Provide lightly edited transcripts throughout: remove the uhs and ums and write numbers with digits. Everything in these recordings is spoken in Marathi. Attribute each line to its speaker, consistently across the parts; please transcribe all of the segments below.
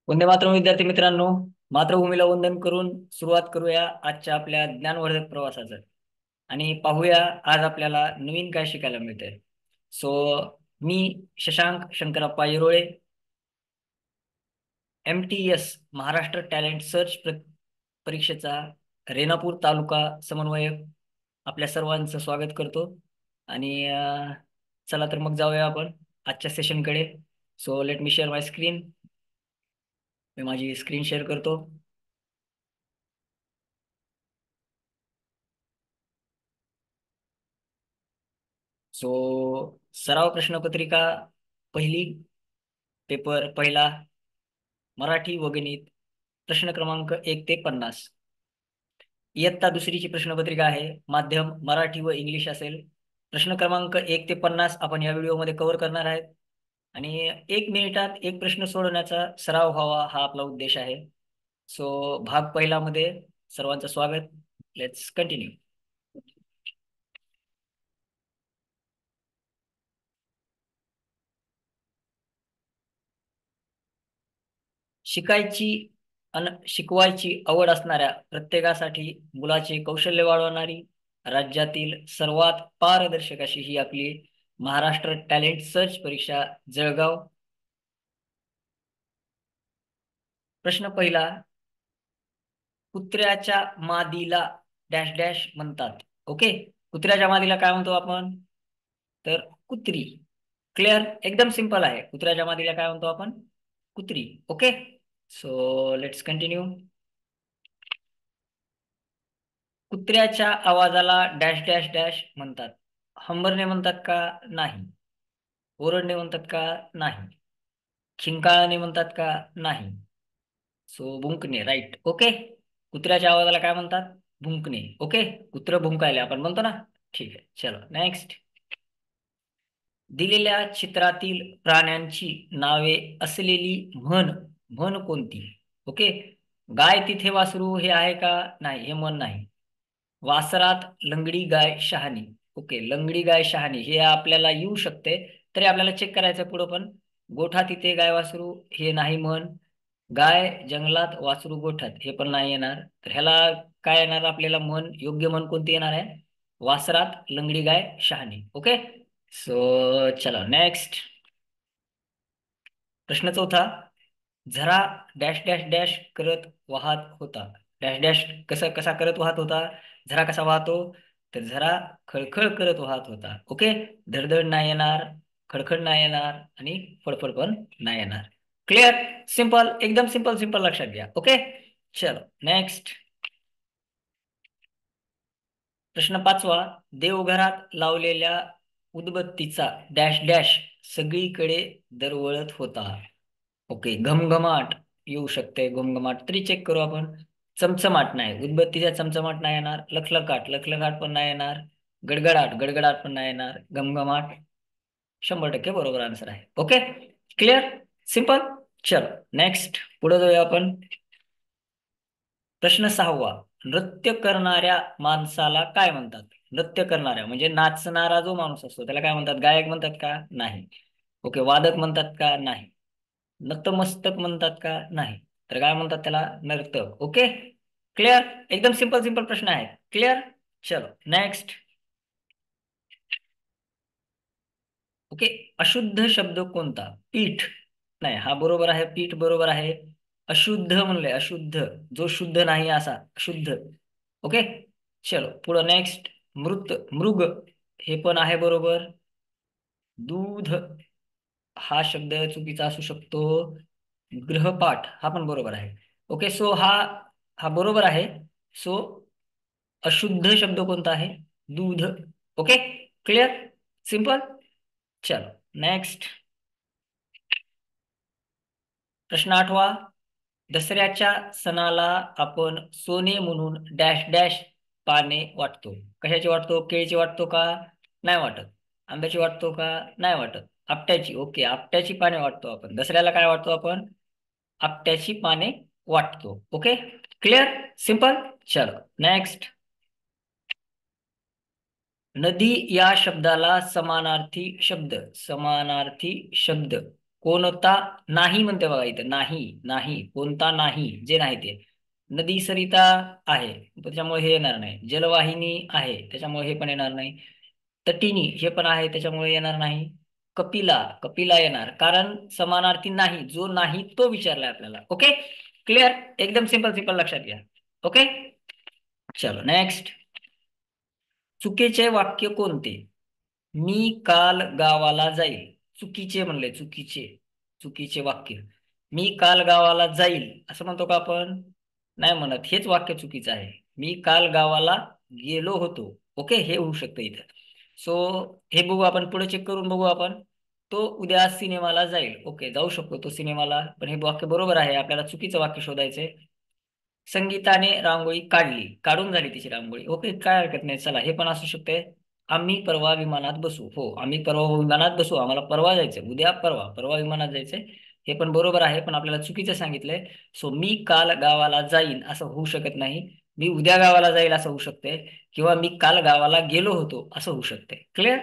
Speaker 1: वंदे मातरम विद्यार्थी मित्रांनो, मातृभूमीला वंदन करून सुरुवात करूया आजच्या आपल्या ज्ञानवर्धक प्रवासाचं आणि पाहूया आज आपल्याला नवीन काय शिकायला मिळतंय. सो मी Shashank Shankarappa Yerole, MTS Maharashtra talent search परीक्षेचा रेणापूर तालुका समन्वयक आपल्या सर्वांचं स्वागत करतो. आणि चला तर मग जाऊया आपण आजच्या सेशनकडे. सो लेट मी शेअर माय स्क्रीन. मी माझी स्क्रीन शेअर करतो. सो सराव प्रश्नपत्रिका पहिली, पेपर पहिला, मराठी व गणित, प्रश्न क्रमांक 1 ते 50. इयत्ता दुसरीची प्रश्नपत्रिका आहे. माध्यम मराठी व इंग्लिश असेल. प्रश्न क्रमांक 1 ते 50 आपण या व्हिडिओमध्ये कव्हर करणार आहेत आणि 1 मिनिटात एक प्रश्न सोडवण्याचा सराव व्हावा हा आपला उद्देश आहे. सो भाग पहिला मध्ये सर्वांचं स्वागत. Let's continue. शिकायची अन शिकवायची आवड असणाऱ्या प्रत्येकासाठी मुलाचे कौशल्य वाढवणारी राज्यातील सर्वात पारदर्शक अशी ही आपली महाराष्ट्र टॅलेंट सर्च परीक्षा जळगाव. प्रश्न पहिला, कुत्र्याच्या मादीला डॅश डॅश म्हणतात. ओके, कुत्र्याच्या मादीला काय म्हणतो आपण? तर कुत्री. क्लिअर, एकदम सिंपल आहे. कुत्र्याच्या मादीला काय म्हणतो आपण? कुत्री. Okay, so let's continue. कुत्र्याच्या आवाजाला डॅश डॅश डॅश म्हणतात. हंबरणे म्हणतात का? नाही. ओरडणे म्हणतात का? नाही. खिंकाळणे म्हणतात का? नाही. सो भुंकणे, राईट. ओके, कुत्र्याच्या आवाजाला काय म्हणतात? भुंकणे. ओके, कुत्र भुंकायला आपण म्हणतो ना. ठीक आहे, चलो नेक्स्ट. दिलेल्या चित्रातील प्राण्यांची नावे असलेली म्हण म्हण कोणती? ओके, गाय तिथे वासरू हे आहे का? नाही, हे म्हण नाही. वासरात लंगडी गाय शहाणी. ओके, लंगडी गाय शहाणी हे आपल्याला येऊ शकते, तरी आपल्याला चेक करायचं पुढं पण. गोठा तिथे गाय वासरू हे नाही म्हण. गाय जंगलात वासरू गोठ्यात हे पण नाही येणार. तर ह्याला काय येणार आपल्याला म्हण? योग्य म्हण कोणती येणार आहे? वासरात लंगडी गाय शहाणी. ओके, सो चला नेक्स्ट. प्रश्न चौथा, झरा डॅश डॅश डॅश करत वाहत होता. डॅश डॅश कसा कसा करत वाहत होता? झरा कसा वाहतो? तर झरा खळखळ करत वाहत होता. ओके, धडधड नाही येणार, खडखड नाही येणार आणि फडफड पण नाही येणार. क्लिअर, सिंपल, एकदम सिंपल सिंपल लक्षात घ्या. ओके, चलो नेक्स्ट. प्रश्न पाचवा, देवघरात लावलेल्या उदबत्तीचा डॅश डॅश सगळीकडे दरवळत होता. ओके, घमघमाट येऊ शकते. घमघमाट तरी चेक करू आपण. चमचमाट नाही, उदबत्तीचा चमचमाट नाही येणार. लखलखाट लखलखाट पण नाही येणार. गडगडाट गडगडाट पण नाही येणार. घमघमाट 100% बरोबर आन्सर आहे. Okay, clear, simple. चलो नेक्स्ट, पुढे जाऊया आपण. प्रश्न सहावा, नृत्य करणाऱ्या माणसाला काय म्हणतात? नृत्य करणाऱ्या म्हणजे नाचणारा जो माणूस असतो त्याला काय म्हणतात? गायक म्हणतात का? नाही. ओके, वादक म्हणतात का? नाही. नतमस्तक म्हणतात का? नाही. तर काय म्हणतात त्याला? नर्तक. ओके, क्लिअर, एकदम सिंपल सिंपल प्रश्न आहे. क्लिअर, चलो नेक्स्ट. ओके, अशुद्ध शब्द कोणता? पीठ. नाही, हा बरोबर आहे. पीठ बरोबर आहे. अशुद्ध म्हणलंय, अशुद्ध जो शुद्ध नाही असा अशुद्ध. ओके, चलो पुढं नेक्स्ट. मृत मृग हे पण आहे बरोबर. दूध हा शब्द चुकीचा असू शकतो. गृहपाठ हा पण बरोबर आहे. ओके, सो हा हा बरोबर आहे. सो अशुद्ध शब्द कोणता आहे? दूध. Okay, clear, simple. चलो नेक्स्ट. प्रश्न आठवा, दसऱ्याच्या सणाला आपण सोने म्हणून डॅश डॅश पाने वाटतो. कशाची वाटतो? केळीची वाटतो का? नाही वाटत. आंब्याची वाटतो का? नाही वाटत. आपट्याची. ओके, आपट्याची पाने वाटतो आपण. दसऱ्याला काय वाटतो आपण? आपट्याची पाने वाटतो. Okay, clear, simple. चलो नेक्स्ट. नदी या शब्दाला समानार्थी शब्द, समानार्थी शब्द कोणता नाही म्हणते बघा इथं, नाही नाही कोणता नाही, जे नाही ते. नदी सरिता आहे त्याच्यामुळे हे येणार नाही. जलवाहिनी आहे त्याच्यामुळे हे पण येणार नाही. तटिनी हे पण आहे त्याच्यामुळे येणार नाही. कपिला कपिला येणार, कारण समानार्थी नाही, जो नाही तो विचारलाय आपल्याला. ओके, क्लिअर, एकदम सिंपल सिंपल लक्षात घ्या. ओके, चलो नेक्स्ट. चुकीचे वाक्य कोणते? मी काल गावाला जाईल. चुकीचे म्हणले, चुकीचे, चुकीचे वाक्य. मी काल गावाला जाईल असं म्हणतो का आपण? नाही म्हणत, हेच वाक्य चुकीचं आहे. मी काल गावाला गेलो होतो. ओके, हे होऊ शकतं इथं. सो हे बघू आपण, पुढे चेक करून बघू आपण. तो उद्या सिनेमाला जाईल. ओके, जाऊ शकतो तो सिनेमाला, पण हे वाक्य बरोबर आहे. आपल्याला चुकीचं वाक्य शोधायचंय. संगीताने रांगोळी काढली, काढून झाली तिची रांगोळी. ओके, काय हरकत नाही, चला हे पण असू शकते. आम्ही परवा विमानात बसू. हो, आम्ही परवा विमानात बसू, आम्हाला परवा जायचंय, उद्या परवा परवा विमानात जायचंय. हे पण बरोबर आहे, पण आपल्याला चुकीचं सांगितलंय. सो मी काल गावाला जाईन असं होऊ शकत नाही. मी उद्या गावाला जाईल असं होऊ शकते, किंवा मी काल गावाला गेलो होतो असं होऊ शकते. क्लिअर,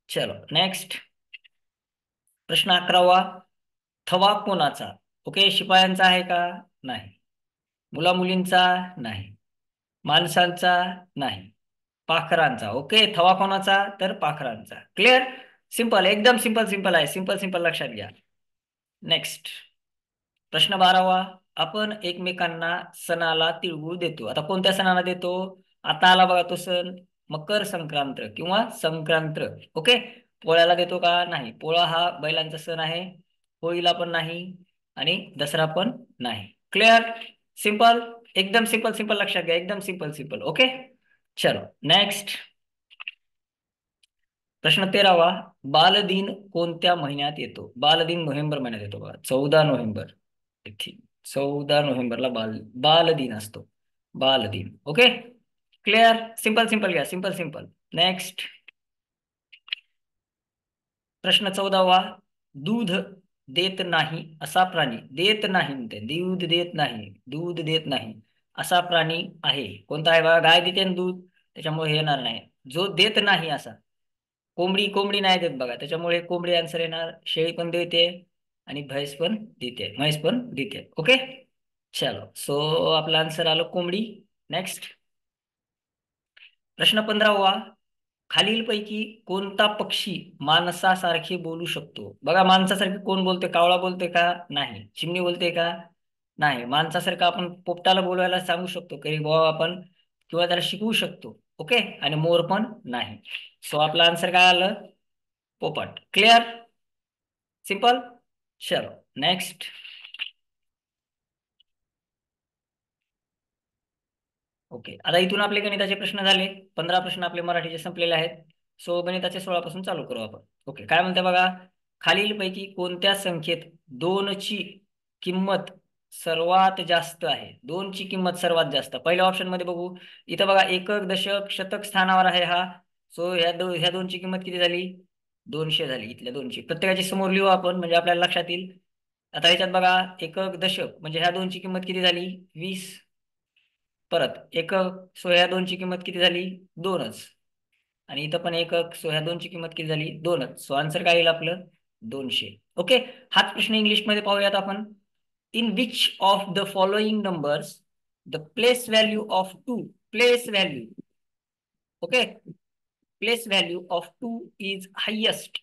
Speaker 1: चलो नेक्स्ट. प्रश्न 11वा. थवा कोणाचा? ओके, शिपायांचा आहे का? नाही. मुलामुलींचा? नाही. माणसांचा? नाही. पाखरांचा. ओके, थवा कोणाचा? तर पाखरांचा. क्लिअर, सिंपल, एकदम सिंपल सिंपल आहे, सिंपल सिंपल लक्षात घ्या. नेक्स्ट. प्रश्न 12वा. आपण एकमेकांना सणाला तिळगुळ देतो. आता कोणत्या सणाला देतो? आता आला बघा तो सण, मकर संक्रांत किंवा संक्रांत. ओके, पोळ्याला देतो का? नाही. पोळा हा बैलांचा सण आहे. होळीला पण नाही, आणि दसरा पण नाही. क्लिअर, सिंपल, एकदम सिंपल सिंपल लक्षात घ्या, एकदम सिंपल सिंपल. ओके, चलो नेक्स्ट. प्रश्न 13वा. बालदिन कोणत्या महिन्यात येतो? बालदिन नोव्हेंबर महिन्यात येतो बघा, 14 नोव्हेंबर. ठीक, 14 नोव्हेंबरला बालदिन असतो, बालदिन. ओके, क्लिअर, सिंपल सिंपल घ्या, सिंपल सिंपल. नेक्स्ट. प्रश्न 14वा. दूध देत नाही असा प्राणी, देत नाही म्हणते, दूध देत नाही, दूध देत नाही असा प्राणी आहे कोणता? आहे बघा, गाय देते ना दूध, त्याच्यामुळे हे येणार नाही. जो देत नाही असा, कोंबडी, कोंबडी नाही देत बघा, त्याच्यामुळे कोंबडी आन्सर येणार. शेळी पण देते, आणि म्हैस पण देते, म्हैस पण देते. ओके, चलो, सो आपला आन्सर आलं कोंबडी. नेक्स्ट. प्रश्न 15वा. खालीलपैकी कोणता पक्षी माणसासारखे बोलू शकतो? बघा, माणसासारखे कोण बोलते? कावळा बोलते का? नाही. चिमणी बोलते का? नाही. माणसासारखं आपण पोपटाला बोलवायला सांगू शकतो की बाबा आपण, किंवा त्याला शिकवू शकतो. ओके, आणि मोर पण नाही. सो आपला आन्सर काय आलं? पोपट. क्लिअर, सिंपल, चलो नेक्स्ट. ओके, आता इथून आपले गणिताचे प्रश्न झाले. 15 प्रश्न आपले मराठीचे संपलेले आहेत. सो गणिताचे 16 पासून चालू करू आपण. ओके, काय म्हणते बघा. खालीलपैकी कोणत्या संख्येत 2 ची किंमत सर्वात जास्त आहे? 2 ची किंमत सर्वात जास्त, पहिल्या ऑप्शन मध्ये बघू. इथं बघा, एकक, दशक, शतक स्थानावर आहे हा. सो ह्या दोनची किंमत किती झाली? 200 झाली. इथल्या दोनची प्रत्येकाची समोर लिहू आपण, म्हणजे आपल्याला लक्षात येईल. आता ह्याच्यात बघा, एकक, दशक, म्हणजे ह्या दोनची किंमत किती झाली? 20. परत एकक, सो ह्या दोनची किंमत किती झाली? 2च. आणि इथं पण एकक, सो ह्या दोनची किंमत किती झाली? 2च. सो आन्सर काय येईल आपलं? 200. ओके, हाच प्रश्न इंग्लिशमध्ये पाहूयात आपण. In which of the following numbers the place value of two, place value, okay, place value of two is highest.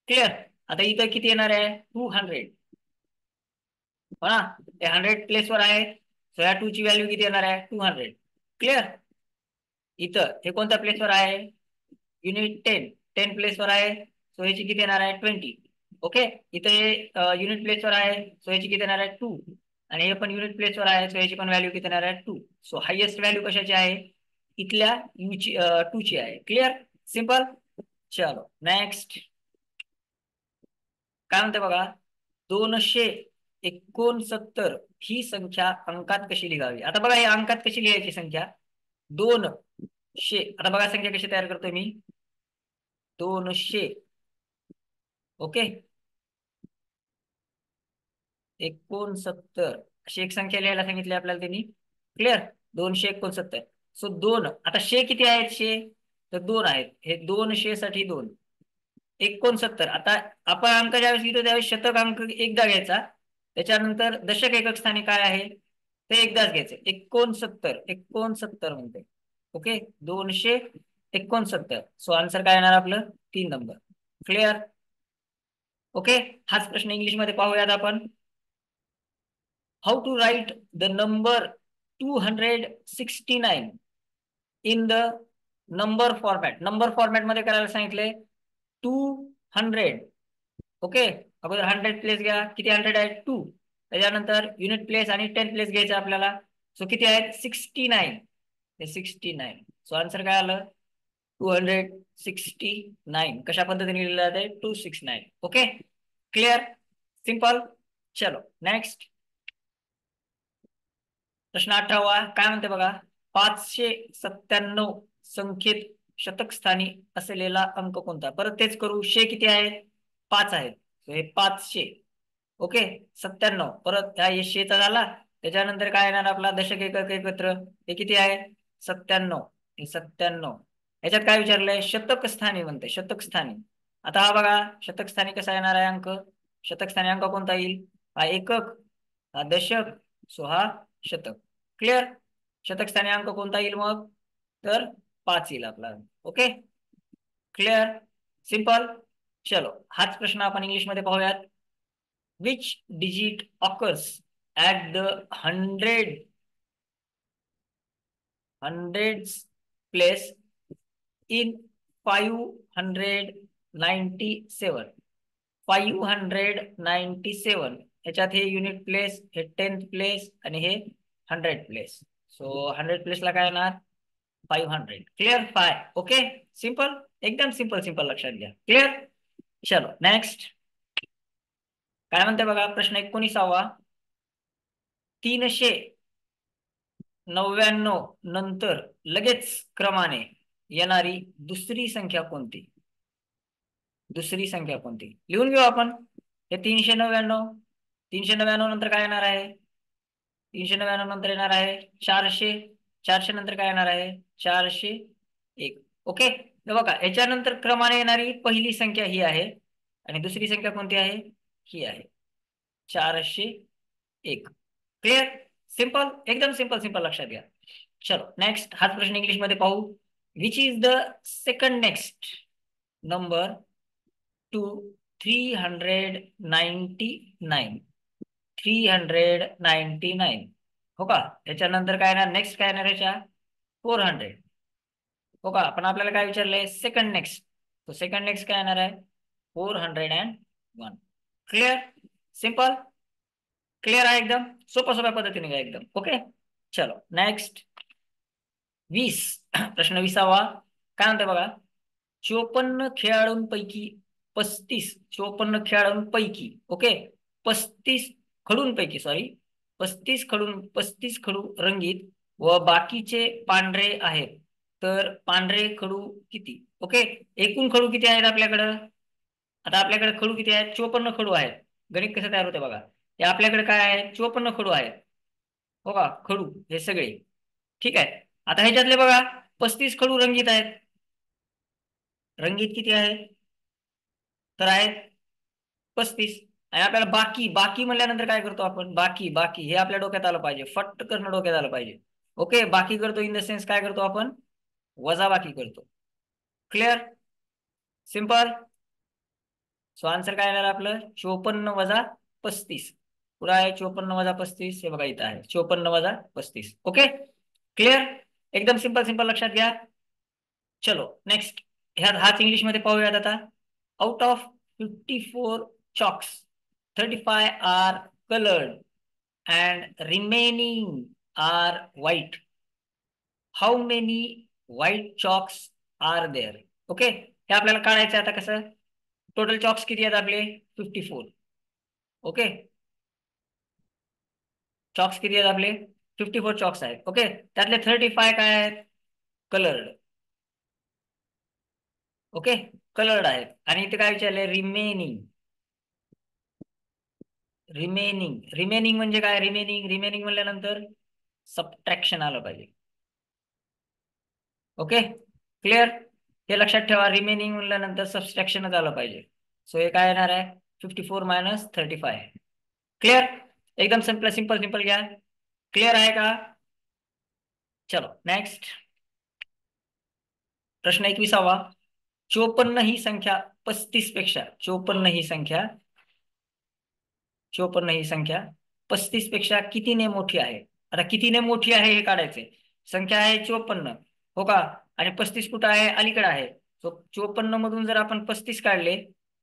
Speaker 1: Clear, आता इथं किती येणार आहे? 200. हो ना, ते 100 प्लेसवर आहे. सो ह्या 2 ची व्हॅल्यू किती येणार आहे? 200. क्लिअर. इथं हे कोणत्या प्लेसवर आहे? युनिट 10 प्लेसवर आहे. सो ह्याची किती येणार आहे? 20. ओके, इथे युनिट प्लेसवर आहे. सो ह्याची किती येणार आहे? 2. आणि हे पण युनिट प्लेसवर आहे. सो ह्याची पण व्हॅल्यू किती येणार आहे? 2. सो हायेस्ट व्हॅल्यू कशाची आहे? इथल्या यूची 2 ची आहे. क्लिअर, सिंपल, चलो नेक्स्ट. काय म्हणते बघा. 269 ही संख्या अंकात कशी लिहावी? आता बघा, हे अंकात कशी लिहायची संख्या? 200. आता बघा संख्या कशी तयार करतोय मी. 200. ओके, 69 अशी एक संख्या लिहायला सांगितली आपल्याला त्यांनी. क्लिअर, 269. सो 2, आता शे किती आहेत? शे तर 2 आहेत. हे 200 साठी 2, 69. आता आपण अंक ज्यावेळेस लिहितो त्यावेळेस शतक अंक एकदा घ्यायचा, त्याच्यानंतर दशक एकक स्थानी काय आहे ते एकदाच घ्यायचे. 69 69 म्हणते. ओके, 269. सो आन्सर काय येणार आपलं 3 नंबर. क्लिअर? ओके, हाच प्रश्न इंग्लिश मध्ये पाहूयात आपण. How to write the number 269 in the number format. Number format मध्ये करायला सांगितले 200. ओके, अगोदर 100 प्लेस घ्या. किती 100 आहे 2. त्याच्यानंतर युनिट प्लेस आणि 10 प्लेस घ्यायचं आपल्याला. सो किती आहेत 69. हे 69. सो आन्सर काय आलं 269. कशा पद्धतीने लिहिलं जाते 269. Okay, clear, simple. चलो नेक्स्ट प्रश्न 18वा काय म्हणते बघा. 597 संख्येत शतक स्थानी असलेला अंक कोणता. परत तेच करू. शे किती आहेत 5 आहेत. हे 500. ओके, 97 परत हा शेचा झाला. त्याच्यानंतर काय येणार आपला दशक एकक एकत्र. हे किती आहे 97. हे 97. याच्यात काय विचारलंय शतक स्थानी म्हणते. शतक स्थानी. आता हा बघा शतक स्थानी कसा येणार आहे अंक. शतक स्थानी अंक कोणता येईल. हा एकक, हा दशक, सो हा शतक. क्लिअर? शतक स्थानी अंक कोणता येईल मग तर 5 येईल आपला. Okay, clear, simple. चलो हाच प्रश्न आपण इंग्लिश मध्ये पाहूयात. Which digit occurs at the hundreds place in 597. 597 ह्याच्यात हे युनिट प्लेस, हे 10th प्लेस आणि हे 100 प्लेस. सो 100 प्लेसला काय येणार 500. क्लिअर? 5. ओके, सिंपल, एकदम सिंपल सिंपल लक्षात घ्या. क्लिअर? चलो नेक्स्ट काय म्हणते बघा प्रश्न 19वा. 399 नंतर लगेच क्रमाने येणारी दुसरी संख्या कोणती. दुसरी संख्या कोणती लिहून घेऊ आपण. हे 399. 399 नंतर काय येणार आहे 399 नंतर येणार आहे 400. 400 नंतर काय येणार आहे 401. ओके, तर बघा याच्यानंतर क्रमाने येणारी पहिली संख्या ही आहे आणि दुसरी संख्या कोणती आहे ही आहे 401. क्लिअर? सिंपल, एकदम सिंपल सिंपल लक्षात घ्या. चलो नेक्स्ट हाच प्रश्न इंग्लिश मध्ये पाहू. Which is the second next number two 399. 399 हो का. त्याच्यानंतर काय येणार नेक्स्ट काय येणार याच्या 400 हो का. पण आपल्याला काय विचारलंय सेकंड नेक्स्ट. तो सेकंड नेक्स्ट काय येणार आहे 401. क्लिअर? सिंपल, क्लिअर आहे एकदम सोप्या सोप्या पद्धतीने का एकदम. ओके, चलो नेक्स्ट 20. प्रश्न 20वा काय म्हणते बघा. 54 खेळाडूंपैकी 35. 54 खेळाडूंपैकी ओके 35 खडूंपैकी सॉरी 35 खडू रंगीत व बाकीचे पांढरे आहेत. तर पांढरे खडू किती. ओके, एकूण खडू किती आहेत आपल्याकडं. आता आपल्याकडे खडू किती आहेत 54 खडू आहेत. गणित कसं तयार होते बघा. हे आपल्याकडे काय आहे 54 खडू आहेत हो का. खडू हे सगळे ठीक आहे. आता ह्याच्यातले बघा 35 खडू रंगीत आहेत. रंगीत किती आहेत तर आहेत 35. आणि आपल्याला बाकी बाकी म्हणल्यानंतर काय करतो आपण बाकी बाकी हे आपल्या डोक्यात आलं पाहिजे. फट करणं डोक्यात आलं पाहिजे. ओके, बाकी करतो इन द सेन्स काय करतो आपण वजा बाकी करतो. क्लिअर? सिंपल. सो आन्सर काय येणार आपलं 54 वजा 35. पुढे आहे 54 वजा 35. हे बघा इथं आहे 54 वजा 35. ओके, क्लिअर, एकदम सिंपल सिंपल लक्षात घ्या. चलो नेक्स्ट ह्यात हाच इंग्लिश मध्ये पाहूयात आता. Out of 54 chalks 35 are colored and remaining are white. How many white chalks are there? Okay, हे आपल्याला काढायचं आता कसं. टोटल चॉक्स किती आहेत आपले 54. ओके, चॉक्स किती आहेत आपले 54 चॉक्स आहेत. ओके, त्यातले 35 काय आहेत कलर्ड. ओके, कलर्ड आहेत. आणि इथे काय विचारलंय रिमेनिंग. रिमेनिंग रिमेनिंग म्हणजे काय रिमेनिंग रिमेनिंग म्हणल्यानंतर सबट्रॅक्शन आलं पाहिजे. Okay, clear? हे लक्षात ठेवा, रिमेनिंग म्हणल्यानंतर सबस्ट्रॅक्शनच आलं पाहिजे. सो हे काय येणार आहे, 54 मायनस 35. क्लिअर? एकदम सिंपल सिंपल सिंपल घ्या. क्लिअर आहे का? चलो नेक्स्ट. प्रश्न 21वा. 54 ही संख्या 35 पेक्षा, 54 ही संख्या 35 पेक्षा कितीने मोठी आहे? आता कितीने मोठी आहे हे काढायचे. संख्या आहे 54, हो का? आणि 35 कुठं आहे? अलीकडे आहे. सो 54 मधून जर आपण 35 काढले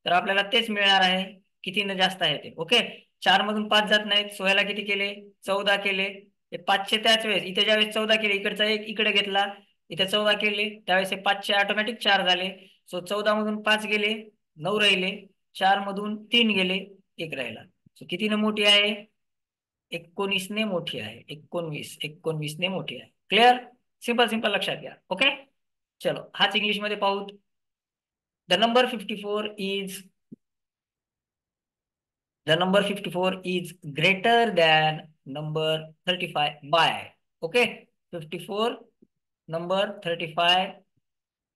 Speaker 1: तर आपल्याला तेच मिळणार आहे. कितीने जास्त आहे ते. ओके, 4 मधून 5 जात नाहीत. सो ह्याला किती केले? 14 केले. हे 5चे त्याच वेळेस इथे ज्यावेळेस 14 केले, इकडचा एक इकडे घेतला, इथे 14 केले, त्यावेळेस हे 5चे ऑटोमॅटिक 4 झाले. सो 14 मधून 5 गेले, 9 राहिले. 4 मधून 3 गेले, 1 राहिला. सो कितीने मोठी आहे? 19ने मोठी आहे. 19ने मोठी आहे. क्लिअर? सिंपल सिंपल लक्षात घ्या. ओके, चलो हाच इंग्लिश मध्ये पाहू. The number 54 is greater than number 35 by. Okay, 54 number 35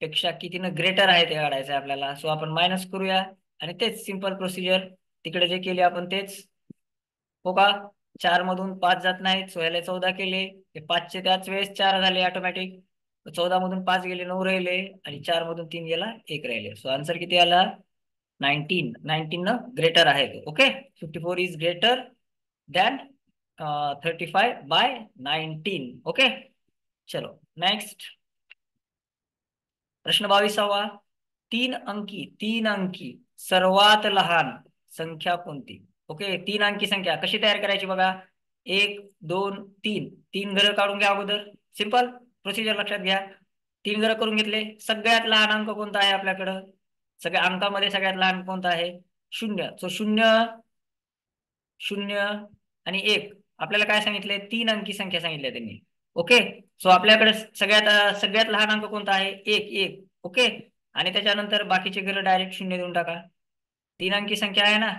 Speaker 1: पेक्षा कितीनं ग्रेटर आहे ते काढायचं आहे आपल्याला. सो आपण मायनस करूया आणि तेच सिंपल प्रोसिजर तिकडे जे केले आपण तेच, हो का? 4 मधून 5 जात नाहीत. सो ह्याला 14 केले, ते 5चे त्याच वेळेस 4 झाले ऑटोमॅटिक. 14 मधून 5 गेले, 9 राहिले, आणि 4 मधून 3 गेला, 1 राहिले. सो आन्सर किती आला? 19 न ग्रेटर आहे तो. Okay, 54 is greater than 35 by 19. Okay, चलो नेक्स्ट. प्रश्न 22वा. 3 अंकी सर्वात लहान संख्या कोणती? ओके, 3 अंकी संख्या कशी तयार करायची बघा. 1 2 3, 3 घरं काढून घ्या अगोदर. सिंपल प्रोसिजर लक्षात घ्या. 3 घरं करून घेतले. सगळ्यात लहान अंक कोणता आहे आपल्याकडं? सगळ्या अंकामध्ये सगळ्यात लहान कोणता आहे? 0. सो 0 0 आणि 1. आपल्याला काय सांगितलंय? 3 अंकी संख्या सांगितल्या त्यांनी. ओके, सो आपल्याकडे सगळ्यात लहान अंक कोणता आहे? 1 1. ओके, आणि त्याच्यानंतर बाकीचे घरं डायरेक्ट 0 देऊन टाका. 3 अंकी संख्या आहे ना,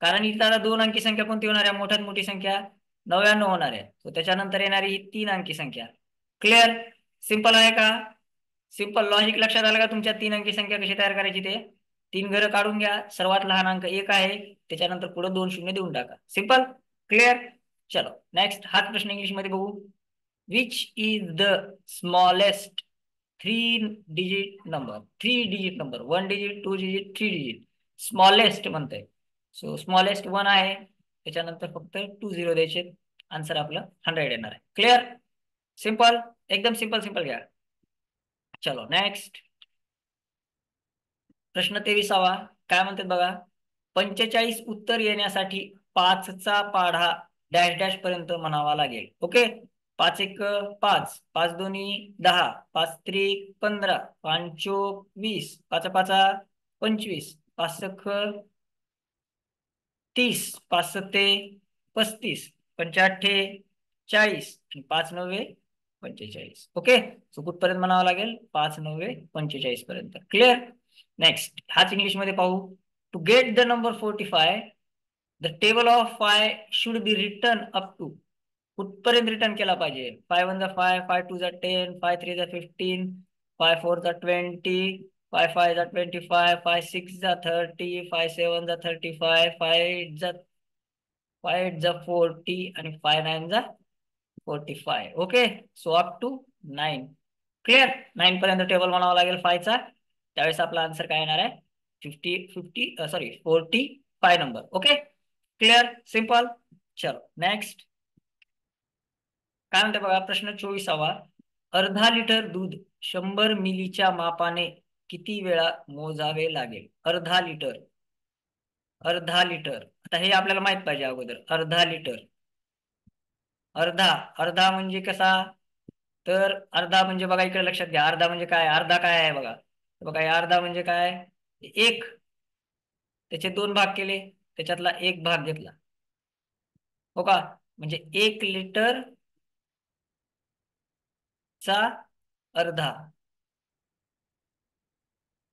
Speaker 1: कारण इथं आता 2 अंकी संख्या कोणती होणार आहे? मोठ्यात मोठी संख्या 99 होणार आहे. तो त्याच्यानंतर येणारी ही 3 अंकी संख्या. क्लिअर? सिंपल आहे का? सिंपल लॉजिक लक्षात आलं का तुमच्या? 3 अंकी संख्या कशी तयार करायची ते. 3 घरं काढून घ्या. सर्वात लहान अंक 1 आहे, त्याच्यानंतर पुढे 2 शून्य देऊन टाका. सिंपल. क्लिअर? चलो नेक्स्ट. हाच प्रश्न इंग्लिश मध्ये बघू. Which is the smallest 3 digit number 1 digit 2 digit 3 digit smallest म्हणतंय. सो स्मॉलेस्ट 1 आहे, त्याच्यानंतर फक्त 2 झिरो द्यायचे. आन्सर आपलं 100 येणार आहे. क्लिअर? सिंपल, एकदम सिंपल सिंपल घ्या. चलो नेक्स्ट. प्रश्न 23वा. काय म्हणतात बघा. 45 उत्तर येण्यासाठी 5चा पाढा डॅश डॅश पर्यंत म्हणावा लागेल. ओके, 5 1 5, 5 दोन्ही 10, 5 त्रिक 15, 5 चोक 20, 5 5 25, 5 सख 30, 5 सत्ते 35, 5 अठ्ठे 40, आणि 5 नव्वे 45. ओके, सो कुठपर्यंत म्हणावं लागेल? 5 9 45 पर्यंत. क्लिअर? नेक्स्ट. हाच इंग्लिश मध्ये पाहू. To get the number 45, the table of five should be written up to. कुठपर्यंत रिटर्न केला पाहिजे? 5 1 5, 5 2 10, 5 3 15, 5 4 20, 5 5 25, 5 6 30, 5 7 35, 5 8 40, आणि 5 9 45. Okay, so up to 9. Clear? 9 पर्यंत टेबल म्हणावं लागेल 5चा. त्यावेळेस आपला आन्सर काय येणार आहे? 45 नंबर. Okay, clear? सिंपल. चलो नेक्स्ट. काय म्हणते बघा. प्रश्न 24वा. अर्धा लिटर दूध 100 मिलीच्या मापाने किती वेळा मोजावे लागेल? अर्धा लिटर. आता हे आपल्याला माहित पाहिजे अगोदर. अर्धा लिटर. अर्धा अर्धा म्हणजे कसा? तर अर्धा म्हणजे बघा, इकडे लक्षात घ्या. अर्धा म्हणजे काय? अर्धा काय आहे बघा. बघा, हे अर्धा म्हणजे काय? एक. त्याचे 2 भाग केले, त्याच्यातला एक भाग घेतला, हो का? म्हणजे 1 लिटर चा अर्धा,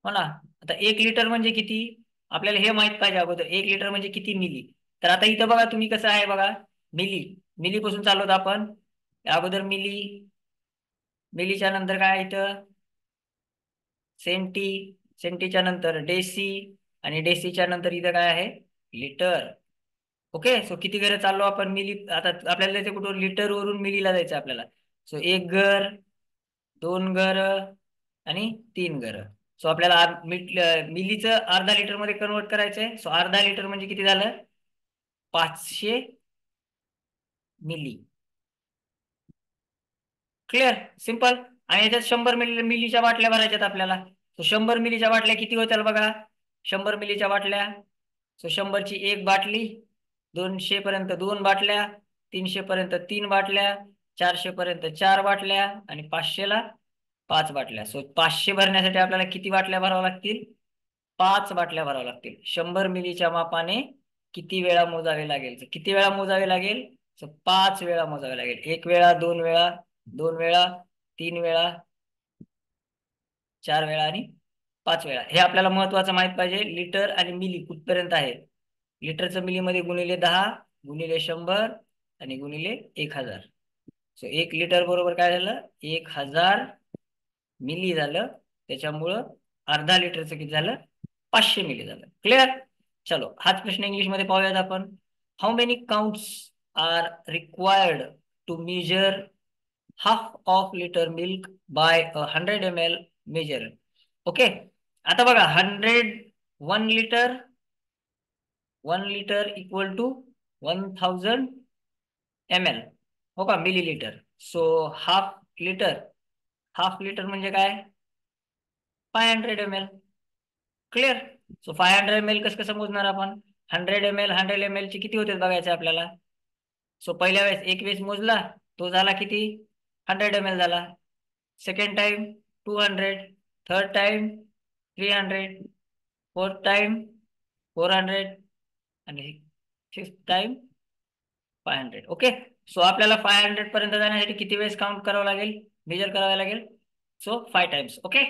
Speaker 1: हो ना? आता 1 लिटर म्हणजे किती? आपल्याला हे माहित पाहिजे अगोदर. 1 लिटर म्हणजे किती मिली. तर आता इथं बघा तुम्ही कसं आहे बघा. मिली. मिली पासून चाललो होतो आपण. अगोदर मिली. मिलीच्या नंतर काय इथं? सेंटी, सेंटीच्या नंतर डेसी, आणि डेसीच्या नंतर इथं काय आहे, लिटर. ओके, सो किती घरं चाललो आपण, मिली. आता आपल्याला जायचं कुठून, लिटर वरून मिलीला जायचं आपल्याला. सो एक घर, दोन घर, आणि तीन घर. सो आपल्याला मिलीचं अर्धा लिटर मध्ये कन्वर्ट करायचंय. सो अर्धा लिटर म्हणजे किती झालं, 500 मिली. Clear, simple. आणि याच्यात 100 मिलीच्या बाटल्या भरायच्यात आपल्याला. सो 100 मिलीच्या बाटल्या किती होत्या बघा, 100 मिलीच्या बाटल्या. सो 100ची एक बाटली, 200 पर्यंत दोन बाटल्या, 300 पर्यंत तीन बाटल्या, 400 पर्यंत चार बाटल्या, आणि 500ला पाच बाटल्या. सो 500 भरण्यासाठी आपल्याला किती बाटल्या भराव्या लागतील, पाच बाटल्या भराव्या लागतील. 100 मिलीच्या मापाने किती वेळा मोजावे लागेल, तर किती वेळा मोजावे लागेल, तर 5 वेळा मोजावे लागेल. एक वेळा, दोन वेळा, दोन वेळा, तीन वेळा, चार वेळा, आणि पाच वेळा. हे आपल्याला महत्वाचं माहित पाहिजे, लिटर आणि मिली कुठपर्यंत आहे. लिटरचं मिलीमध्ये गुणिले 10, गुणिले 100, आणि गुणिले 1000. सो 1 लिटर बरोबर काय झालं, 1000 मिली झालं. त्याच्यामुळं अर्धा लिटरचं किती झालं, 500 मिली झालं. क्लिअर. चलो हाच प्रश्न इंग्लिश मध्ये पाहूयात आपण. How many counts are required to measure half of litre milk by 100 ml measure. Okay, आता बघा, 1 लिटर इक्वल टू 1000 ml, हो का, millilitre. So litre half litre म्हणजे काय, 500 ml. क्लिअर. सो 500 ml कसं कसं मोजणार आपण, 100 ml, 100 ml चे किती होते बघायचे आपल्याला. सो पहिल्या वेळेस एक वेळेस मोजला, तो झाला किती, 100 ml झाला. Second time 200, third time 300, fourth time 400, आणि फिफ्थ टाइम 500. ओके, सो आपल्याला 500 पर्यंत जाण्यासाठी किती वेळेस काउंट करावं लागेल, मेजर करावं लागेल. So 5 times. ओके,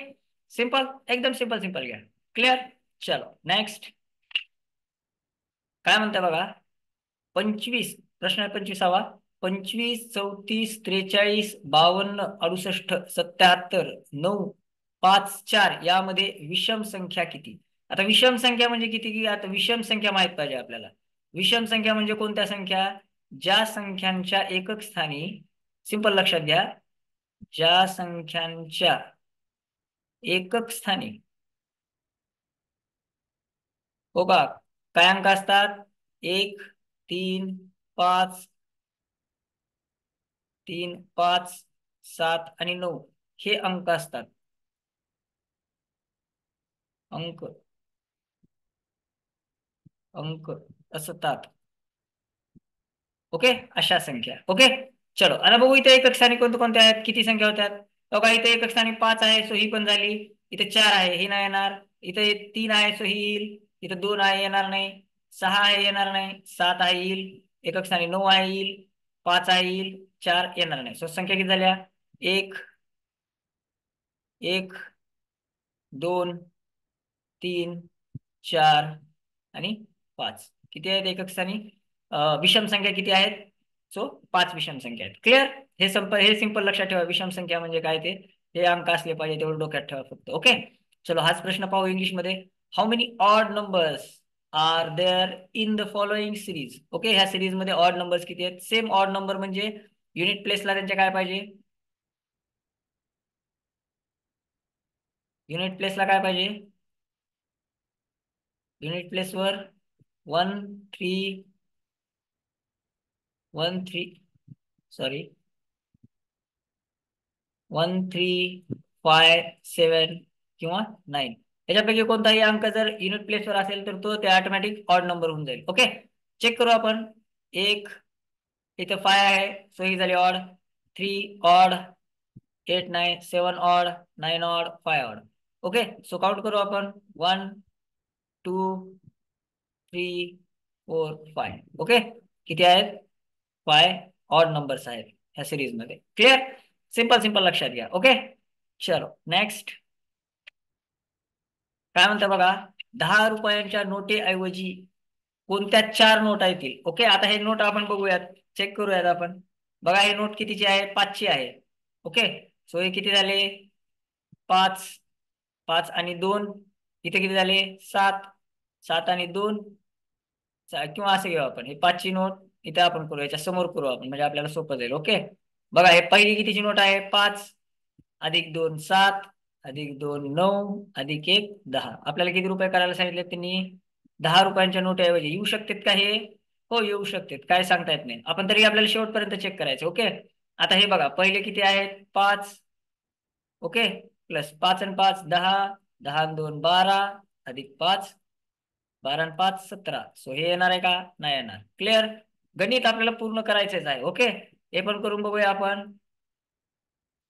Speaker 1: सिंपल, एकदम सिंपल सिंपल घ्या. क्लिअर. चलो नेक्स्ट काय म्हणते बघा, 25, प्रश्न आहे 25वा. 25, 34, 43, 52, 68, 77, 9, 5, 4 यामध्ये विषम संख्या किती. आता विषम संख्या म्हणजे किती, की आता विषम संख्या माहित पाहिजे आपल्याला. विषम संख्या म्हणजे कोणत्या संख्या, ज्या संख्यांच्या एकक स्थानी, सिंपल लक्षात घ्या, ज्या संख्यांच्या एकक स्थानी, हो का, काय अंक असतात, 1, 3, 5, 3, 5, 7 आणि 9 हे अंक असतात. अंक अंक असतात. ओके, अशा संख्या. ओके, चलो आता बघू इथे एकक स्थानी कोणते कोणते आहेत, किती संख्या होत्यात. बघा इथे एकक स्थानी 5 आहे, सो ही पण झाली. इथे 4 आहे, ही नाही येणार. इथे 3 आहे, सो ही येईल. इथे 2 आहे, येणार नाही. 6 आहे, येणार नाही. 7 आहे, येईल. एकक स्थानी 9 आहे, येईल. 5 आहे, येईल. 4 येणार नाही. सो संख्या किती झाल्या, 1, 1, 2, 3, 4, आणि 5. किती आहेत एकक स्थानी, विषम संख्या किती आहेत, सो 5 विषम संख्या आहेत. क्लिअर. हे सिंपल लक्षात ठेवा, विषम संख्या म्हणजे काय ते, हे अंक असले पाहिजे तेवढं डोक्यात ठेवा फक्त. ओके, चलो हाच प्रश्न पाहू इंग्लिश मध्ये. How many odd numbers are there in the following series. Okay, ह्या सिरीज मध्ये ऑड नंबर्स किती आहेत. सेम ऑड नंबर म्हणजे युनिट प्लेसला त्यांच्या काय पाहिजे, युनिट प्लेसला काय पाहिजे, युनिट प्लेसवर 1, 3, 1, 3, सॉरी 1, 3, 5, 7 किंवा 9 याच्यापैकी कोणताही अंक जर युनिट प्लेसवर असेल तर तो ते ऑटोमॅटिक ऑड नंबर होऊन जाईल. ओके, चेक करू आपण. एक इथे 5 आहे, सो ही झाली odd. 3 odd, 8, 9, 7 odd, 9 odd, 5 odd. Okay, so count करू आपण. 1, 2, 3, 4, 5. ओके, किती आहेत, 5 ऑड नंबर्स आहेत ह्या सिरीज मध्ये. क्लिअर, सिंपल सिंपल लक्षात घ्या. ओके, चलो नेक्स्ट काय म्हणता बघा, 10 रुपयांच्या नोटेऐवजी कोणत्या चार नोटा येतील. ओके, आता हे नोट आपण बघूयात, चेक करूयात आपण. बघा ही नोट कितीची आहे, 5ची आहे. ओके, सो हे किती झाले, 5 5 आणि 2 इथे किती झाले 7. 7 आणि 2 किंवा असं घेऊ आपण, हे 5ची नोट इथे आपण करू, याच्या समोर करू आपण, म्हणजे आपल्याला सोपं जाईल. ओके, बघा हे पहिली कितीची नोट आहे 5 अधिक 2 7 अधिक 2 9 अधिक 1 10. आपल्याला किती रुपये करायला सांगितले त्यांनी? 10 रुपयांच्या नोटऐवजी येऊ शकतात का हे? हो येऊ शकतात, काय सांगता येत नाही. आपण तरी आपल्याला शेवटपर्यंत चेक करायचं. ओके, आता हे बघा पहिले किती आहेत 5. ओके, प्लस 5 आणि 5 10, 10 आणि 2 12 अधिक 5 12 आणि 5 17. सो हे येणार आहे का? नाही येणार. क्लिअर? गणित आपल्याला पूर्ण करायचंच आहे. ओके, हे पण करून बघूया आपण.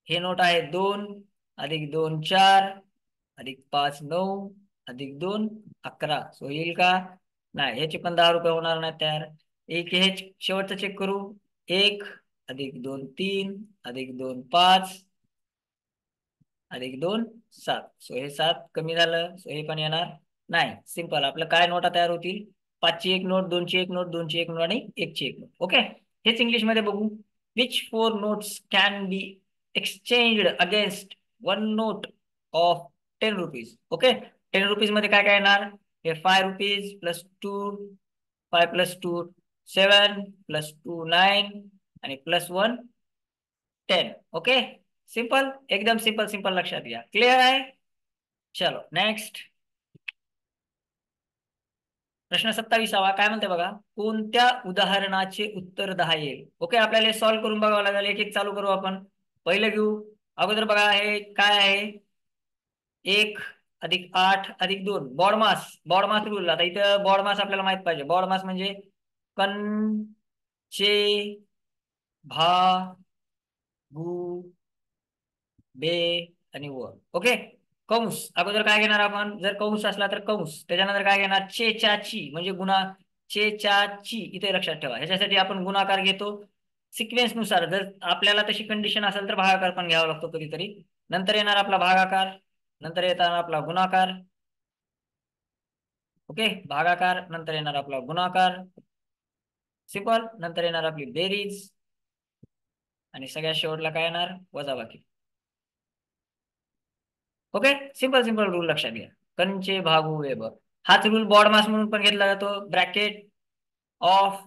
Speaker 1: हे नोट आहे 2 अधिक 2 4 अधिक 5 9 अधिक 2 11. सो येईल का? नाही, ह्याचे पण 10 रुपये होणार नाही तयार. एक हे शेवटचं चेक करू. 1 अधिक 2 3 अधिक 2 5 अधिक 2 7. सो हे 7 कमी झालं, सो हे पण येणार नाही. सिंपल, आपलं काय नोटा तयार होतील? 5ची एक नोट, 2ची एक नोट, 2ची एक नोट आणि 1ची एक नोट. ओके, हेच इंग्लिश मध्ये बघू. Which 4 notes can be exchanged against 1 note of 10 rupees? Okay, 10 rupees मध्ये काय काय येणार? हे 5 रुपीज प्लस 2, 5 प्लस 2 7 प्लस 2 9 आणि प्लस 1 10. ओके, सिंपल, एकदम सिंपल सिंपल, लक्षात घ्या. क्लिअर आहे? चलो नेक्स्ट प्रश्न 27वा काय म्हणते बघा. कोणत्या उदाहरणाचे उत्तर 10 येईल? ओके, आपल्याला सॉल्व्ह करून बघावं लागेल. एक एक चालू करू आपण. पहिलं घेऊ. अगोदर बघा हे काय आहे, 1 अधिक 8 अधिक 2 बॉडमास. BODMAS rule. आता इथं बॉडमास आपल्याला माहित पाहिजे. बॉडमास म्हणजे कण, चे, भा, गु, बे आणि व. ओके, कंस अगोदर काय घेणार आपण? जर कंस असला तर कंस, त्याच्यानंतर काय घेणार? चे चा ची म्हणजे गुणा, चे चा ची इथे लक्षात ठेवा. ह्याच्यासाठी आपण गुणाकार घेतो सिक्वेन्स नुसार. जर आपल्याला तशी कंडिशन असेल तर भागाकार पण घ्यावा लागतो कधीतरी. नंतर येणार आपला भागाकार, नंतर येणार आपला गुणाकार. ओके, भागाकार नंतर येणार आपला गुणाकार सिंपल, नंतर येणार आपली बेरीज आणि सगळ्यात शेवटला काय येणार? वजाबाकी. ओके, सिंपल सिंपल रूल लक्षात घ्या. कंचे भागू वेब, हाच रूल बॉड मास म्हणून पण घेतला जातो. Bracket of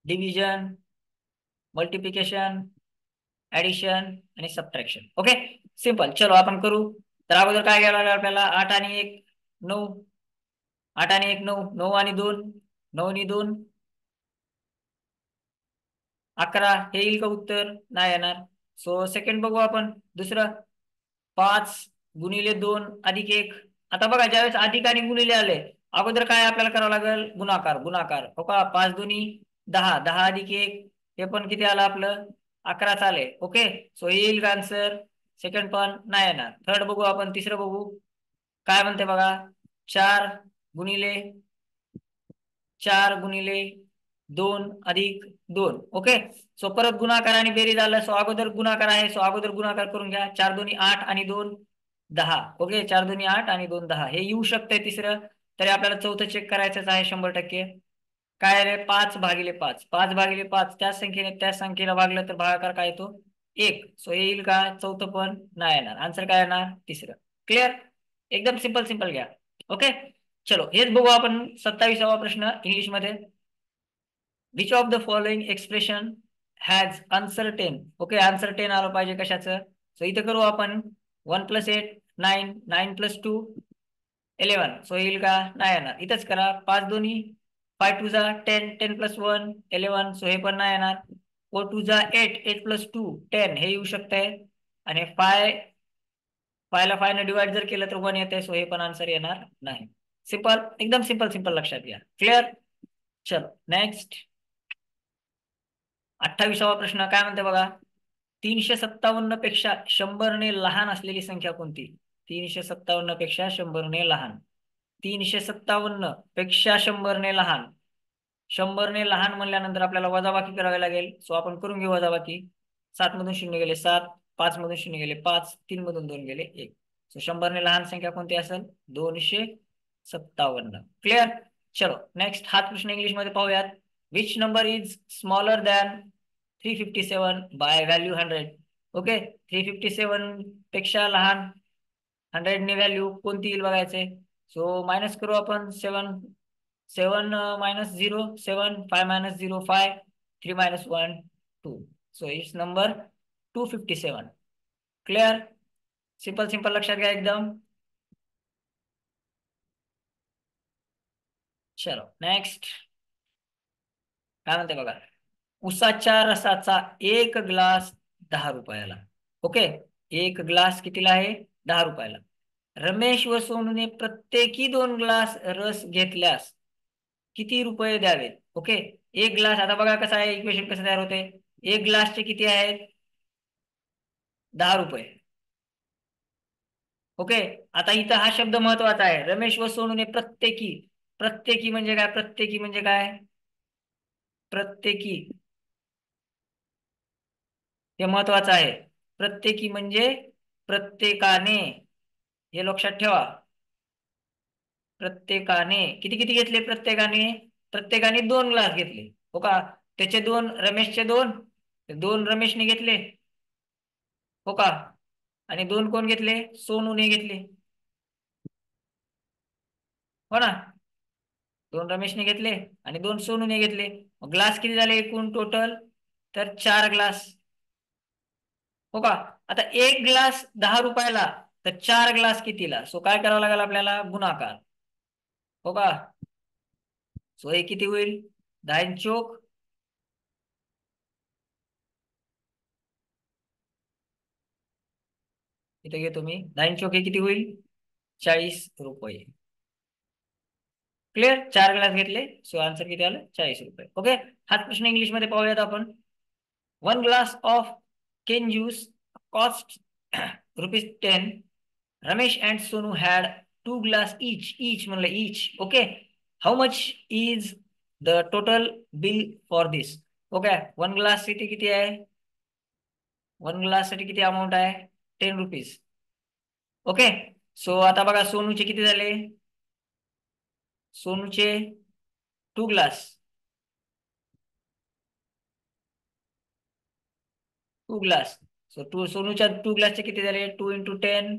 Speaker 1: division, multiplication, addition आणि सबट्रॅक्शन. Okay, simple. चलो आपण करू. तर अगोदर काय घ्यायला लागेल आपल्याला? 8 आणि 1 9, 8 आणि 1 9, 9 आणि 2 9 आणि 2 11. हे येईल का उत्तर? नाही येणार. सो सेकंड बघू आपण. दुसरं 5 गुणिले 2 अधिक 1. आता बघा ज्यावेळेस अधिक आणि गुणिले आले, अगोदर काय आपल्याला करावं लागेल? गुणाकार. गुणाकार हो का? 5 दुनी 10, 10 अधिक 1 हे पण किती आलं आपलं? 11 आले. ओके, सो येईल का आन्सर? सेकंड पण नाही येणार. थर्ड बघू आपण. तिसरं बघू काय म्हणते बघा. 4 गुणिले 4 गुणिले 2 अधिक 2. ओके, सो परत गुणाकार आणि बेरीज आलं. सो अगोदर गुणाकार आहे, सो अगोदर गुणाकार करून घ्या. 4 दोन्ही 8 आणि 2 10. ओके, 4 दोन्ही 8 आणि 2 10 हे येऊ शकतंय तिसरं. तरी आपल्याला चौथं चेक करायचंच आहे 100%. काय आहे? 5 भागिले 5. 5 भागिले 5 त्याच संख्येला भागलं तर भागाकार काय येतो? 1. सो येईल का? चौथं पण नाही येणार. आन्सर काय येणार? तिसरं. क्लिअर? एकदम सिंपल सिंपल घ्या. ओके, चलो हेच बघू आपण. 27वा प्रश्न इंग्लिश मध्ये. Which of the following expression has uncertain? Okay, uncertain आलं पाहिजे कशाचं? सो इथं करू आपण. 1 + 8 9, 9 + 2 11. सो येईल का? नाही येणार. इथंच करा. 5 दोन्ही 5 2 जा 10, 10 + 1 11. सो हे पण नाही येणार. 4 2 जा 8, 8 + 2 10 हे येऊ शकतंय. आणि 5 ला 5 ने डिवाइड जर केलं तर 1 येते. सो हे पण आन्सर येणार नाही. सिंपल, एकदम सिंपल सिंपल, लक्षात घ्या. क्लिअर? चलो नेक्स्ट 28वा प्रश्न काय म्हणते बघा. 357 पेक्षा 100 ने लहान असलेली संख्या कोणती? 357 पेक्षा 100 ने लहान. 357 पेक्षा 100 ने लहान. 100 ने लहान म्हणल्यानंतर आपल्याला वजाबाकी करावी लागेल. सो आपण करून घेऊ वजाबाकी. 7 मधून 0 गेले 7, 5 मधून 0 गेले 5, 3 मधून 2 गेले 1. सो 100 ने लहान संख्या कोणती असेल? 257. क्लिअर? चलो नेक्स्ट हाच प्रश्न इंग्लिश मध्ये पाहूयात. Which number is smaller than 357 by value 100? Okay, 357 पेक्षा लहान 100 व्हॅल्यू कोणती येईल बघायचंय. सो मायनस करू आपण. 7 7 -0 7 5 -0 5 3 -1 2. So it's number 257. Clear. Simple simple लक्षात घ्या एकदम. चलो नेक्स्ट. काय म्हणते बघा. उसाच्या रसाचा एक ग्लास 10 रुपयाला. ओके, एक ग्लास कितीला आहे? 10 रुपयाला. रमेश व सोनूने प्रत्येकी 2 ग्लास रस घेतल्यास किती रुपये द्यावेत? ओके, एक ग्लास. आता बघा कसं आहे इक्वेशन, कसं तयार होते. एक ग्लासचे किती आहेत? 10 रुपये. ओके, आता इथं हा शब्द महत्वाचा आहे. रमेश व सोनूने प्रत्येकी. प्रत्येकी म्हणजे काय? प्रत्येकी म्हणजे काय? प्रत्येकी हे महत्वाचं आहे. प्रत्येकी म्हणजे प्रत्येकाने. हे लक्षात ठेवा. प्रत्येकाने किती किती घेतले? प्रत्येकाने प्रत्येकाने 2 ग्लास घेतले. हो का? त्याचे 2, रमेशचे 2, 2 रमेशने घेतले. हो का? आणि 2 कोण घेतले? सोनूने घेतले. हो ना? 2 रमेशने घेतले आणि 2 सोनूने घेतले. ग्लास किती झाले एकूण टोटल? तर 4 ग्लास. हो का? आता एक ग्लास 10 रुपयाला, तर 4 ग्लास कितीला? सो काय करावं लागेल आपल्याला? गुणाकार. हो का? सो हे किती होईल? 10 चोक. इथे घेतो मी. 10 चोक हे किती होईल? 40 रुपये. क्लिअर. 4 ग्लास घेतले. सो आन्सर किती आलं? 40 रुपये. ओके, हाच प्रश्न इंग्लिश मध्ये पाहूयात आपण. 1 glass of cane juice cost ₹10. Ramesh and Sonu had 2 glass each. Each म्हणलं each. Okay. How much is the total bill for this? Okay. 1 glass साठी किती आहे? 1 ग्लास साठी किती अमाऊंट आहे? ₹10. ओके. सो आता बघा सोनूचे किती झाले? सोनूचे 2 ग्लास. 2 ग्लास. सो सोनूच्या 2 ग्लासचे किती झाले? 2 × 10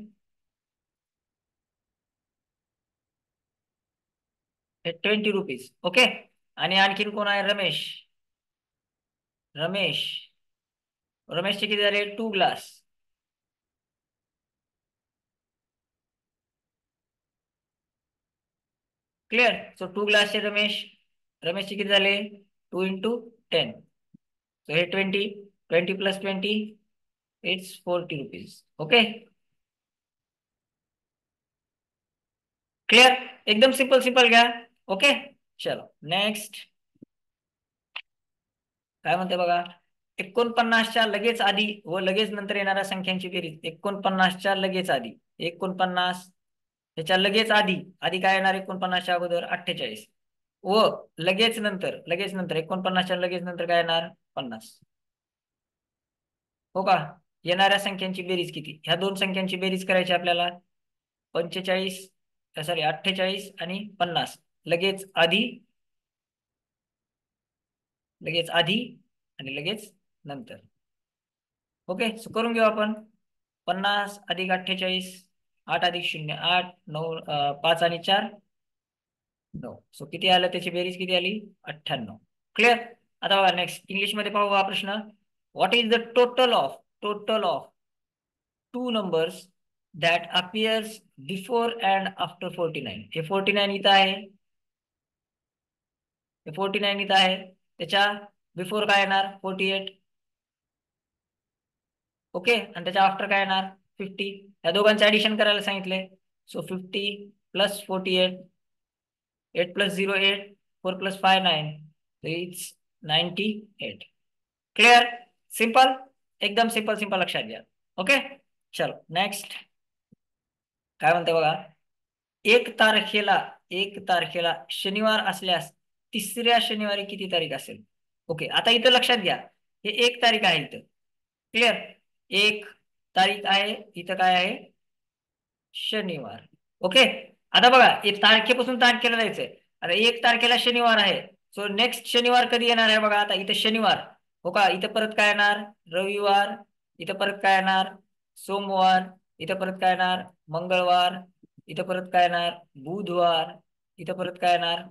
Speaker 1: हे ₹20. ओके. आणि आणखीन कोण आहे? रमेश. रमेश रमेशचे किती झाले? 2 ग्लास. क्लिअर. सो 2 ग्लासचे रमेशचे किती झाले? 2 × 10. सो हे 20. 20 + 20 इट्स ₹40. ओके. क्लिअर. एकदम सिंपल सिंपल घ्या. ओके. चलो नेक्स्ट. काय म्हणते बघा. 49च्या लगेच आधी व लगेच नंतर येणाऱ्या संख्यांची बेरीज. 49च्या लगेच आधी 49, त्याच्या लगेच आधी. आधी काय येणार? 49च्या अगोदर 48. व लगेच नंतर 49च्या लगेच नंतर काय येणार? 50. हो का? येणाऱ्या संख्यांची बेरीज किती? ह्या दोन संख्यांची बेरीज करायची आपल्याला. 45 सॉरी 48 आणि 50. लगेच आधी, लगेच आधी आणि लगेच नंतर. ओके. सो करून घेऊ आपण. 50 अधिक 48, 8 अधिक 0 8 9 5 आणि 4 9. सो किती आलं? त्याची बेरीज किती आली? 98. क्लिअर. आता बघा नेक्स्ट इंग्लिश मध्ये पाहू हा प्रश्न. What is the total of two numbers that appears before and after 49? हे 49 इथं आहे. हे 49 इथं आहे. त्याच्या बिफोर काय येणार? 48. ओके. आणि त्याच्या आफ्टर काय येणार? 50. या दोघांचे ऍडिशन करायला सांगितले. सो 50 + 48. 8 + 0 8. 4 + 5 9. इट्स 98. क्लिअर. सिंपल. एकदम सिंपल सिंपल लक्षात घ्या. ओके. चलो नेक्स्ट. काय म्हणते बघा. एक तारखेला एक तारखेला शनिवार असल्यास तिसऱ्या शनिवारी किती तारीख असेल? ओके. आता इथं लक्षात घ्या. हे 1 तारीख आहे इथं. क्लिअर. 1 तारीख आहे इथं. काय आहे? शनिवार. ओके. आता बघा हे तारखेपासून तारखेला जायचंय. आता 1 तारखेला शनिवार आहे. सो नेक्स्ट शनिवार कधी येणार आहे बघा. आता इथं शनिवार. हो का? इथं परत काय येणार? रविवार. इथं परत काय येणार सोमवार, इथं परत काय येणार मंगळवार, इथं परत काय येणार बुधवार, इथं परत काय येणार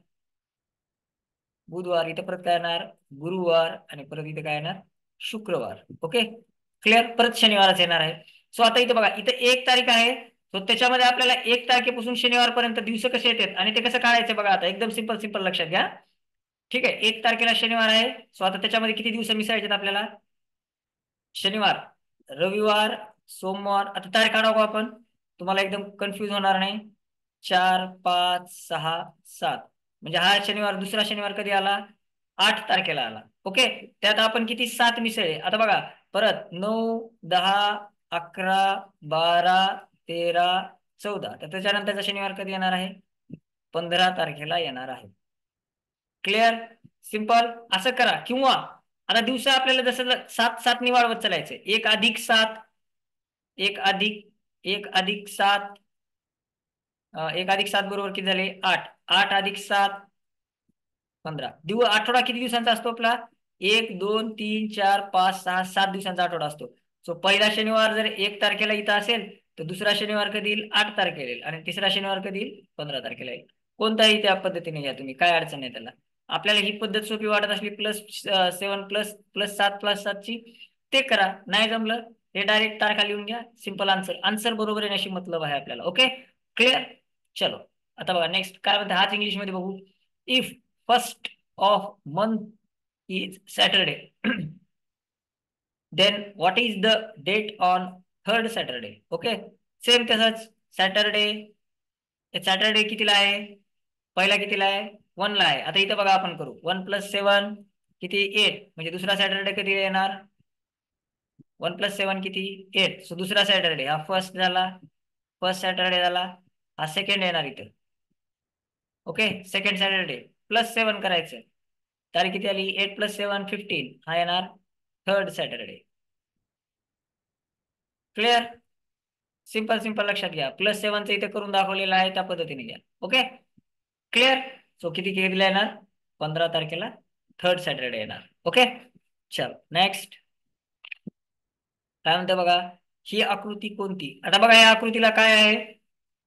Speaker 1: बुधवार, इथं परत काय येणार गुरुवार आणि परत इथं काय येणार शुक्रवार. Okay clear. परत शनिवारच येणार आहे. सो आता इथं बघा इथं 1 तारीख आहे. सो त्याच्यामध्ये आपल्याला 1 तारखेपासून शनिवारपर्यंत दिवस कसे येतात आणि ते कसं काढायचं बघा. आता एकदम सिंपल सिंपल लक्षात घ्या. ठीक आहे 1 तारखेला शनिवार आहे. सो आता त्याच्यामध्ये किती दिवस मिसळायचे आपल्याला शनिवार, रविवार, सोमवार. आता तारीख काढावं का आपण तुम्हाला एकदम कन्फ्यूज होणार नाही. 4, 5, 6, 7 म्हणजे हा शनिवार दुसरा शनिवार कधी आला 8 तारखेला आला. ओके त्यात आपण किती 7 मिसळले. आता बघा परत 9, 10, 11, 12, 13, 14 तर त्याच्यानंतरचा शनिवार कधी येणार आहे 15 तारखेला येणार आहे. Clear simple. असं करा किंवा आता दिवस आपल्याला जसं 7 7 वाढवत चालायचं. 1+7, 1+, 1+7, 1+7 बरोबर किती झाले 8, 8+7 15 दिवस. आठवडा किती दिवसांचा असतो आपला 1, 2, 3, 4, 5, 6, 7 दिवसांचा आठवडा असतो. सो पहिला शनिवार जर 1 तारखेला इथं असेल तर दुसरा शनिवार कधी येईल 8 तारखेला येईल आणि तिसरा शनिवार कधी येईल 15 तारखेला येईल. कोणताही त्या पद्धतीने घ्या तुम्ही काय अडचण नाही त्याला. आपल्याला ही पद्धत सोपी वाटत असली +7 ++7 +7ची ते करा. नाही जमलं हे डायरेक्ट तारखा लिहून घ्या. Simple answer. आन्सर बरोबर येण्याशी मतलब आहे आपल्याला. Okay clear. चलो आता बघा नेक्स्ट काय म्हणते हाच इंग्लिश मध्ये बघू. If first of month is Saturday then what is the date on third Saturday. Okay same तसंच सॅटरडे. सॅटरडे कितीला आहे पहिला कितीला आहे 1ला आहे. आता इथं बघा आपण करू 1+7 किती 8 म्हणजे दुसरा सॅटरडे कधी येणार 1+7 किती 8. सो दुसरा सॅटरडे हा फर्स्ट झाला. फर्स्ट सॅटरडे झाला. हा सेकंड येणार इथं. ओके सेकंड सॅटरडे +7 करायचं. तारीख किती आली 8+7 15 हा येणार third Saturday. Clear simple simple लक्षात घ्या. +7चं इथे करून दाखवलेलं आहे त्या पद्धतीने घ्या. Okay clear. सो किती कितीला येणार 15 तारखेला थर्ड सॅटरडे येणार. ओके चल नेक्स्ट काय म्हणते बघा. ही आकृती कोणती. आता बघा या आकृतीला काय आहे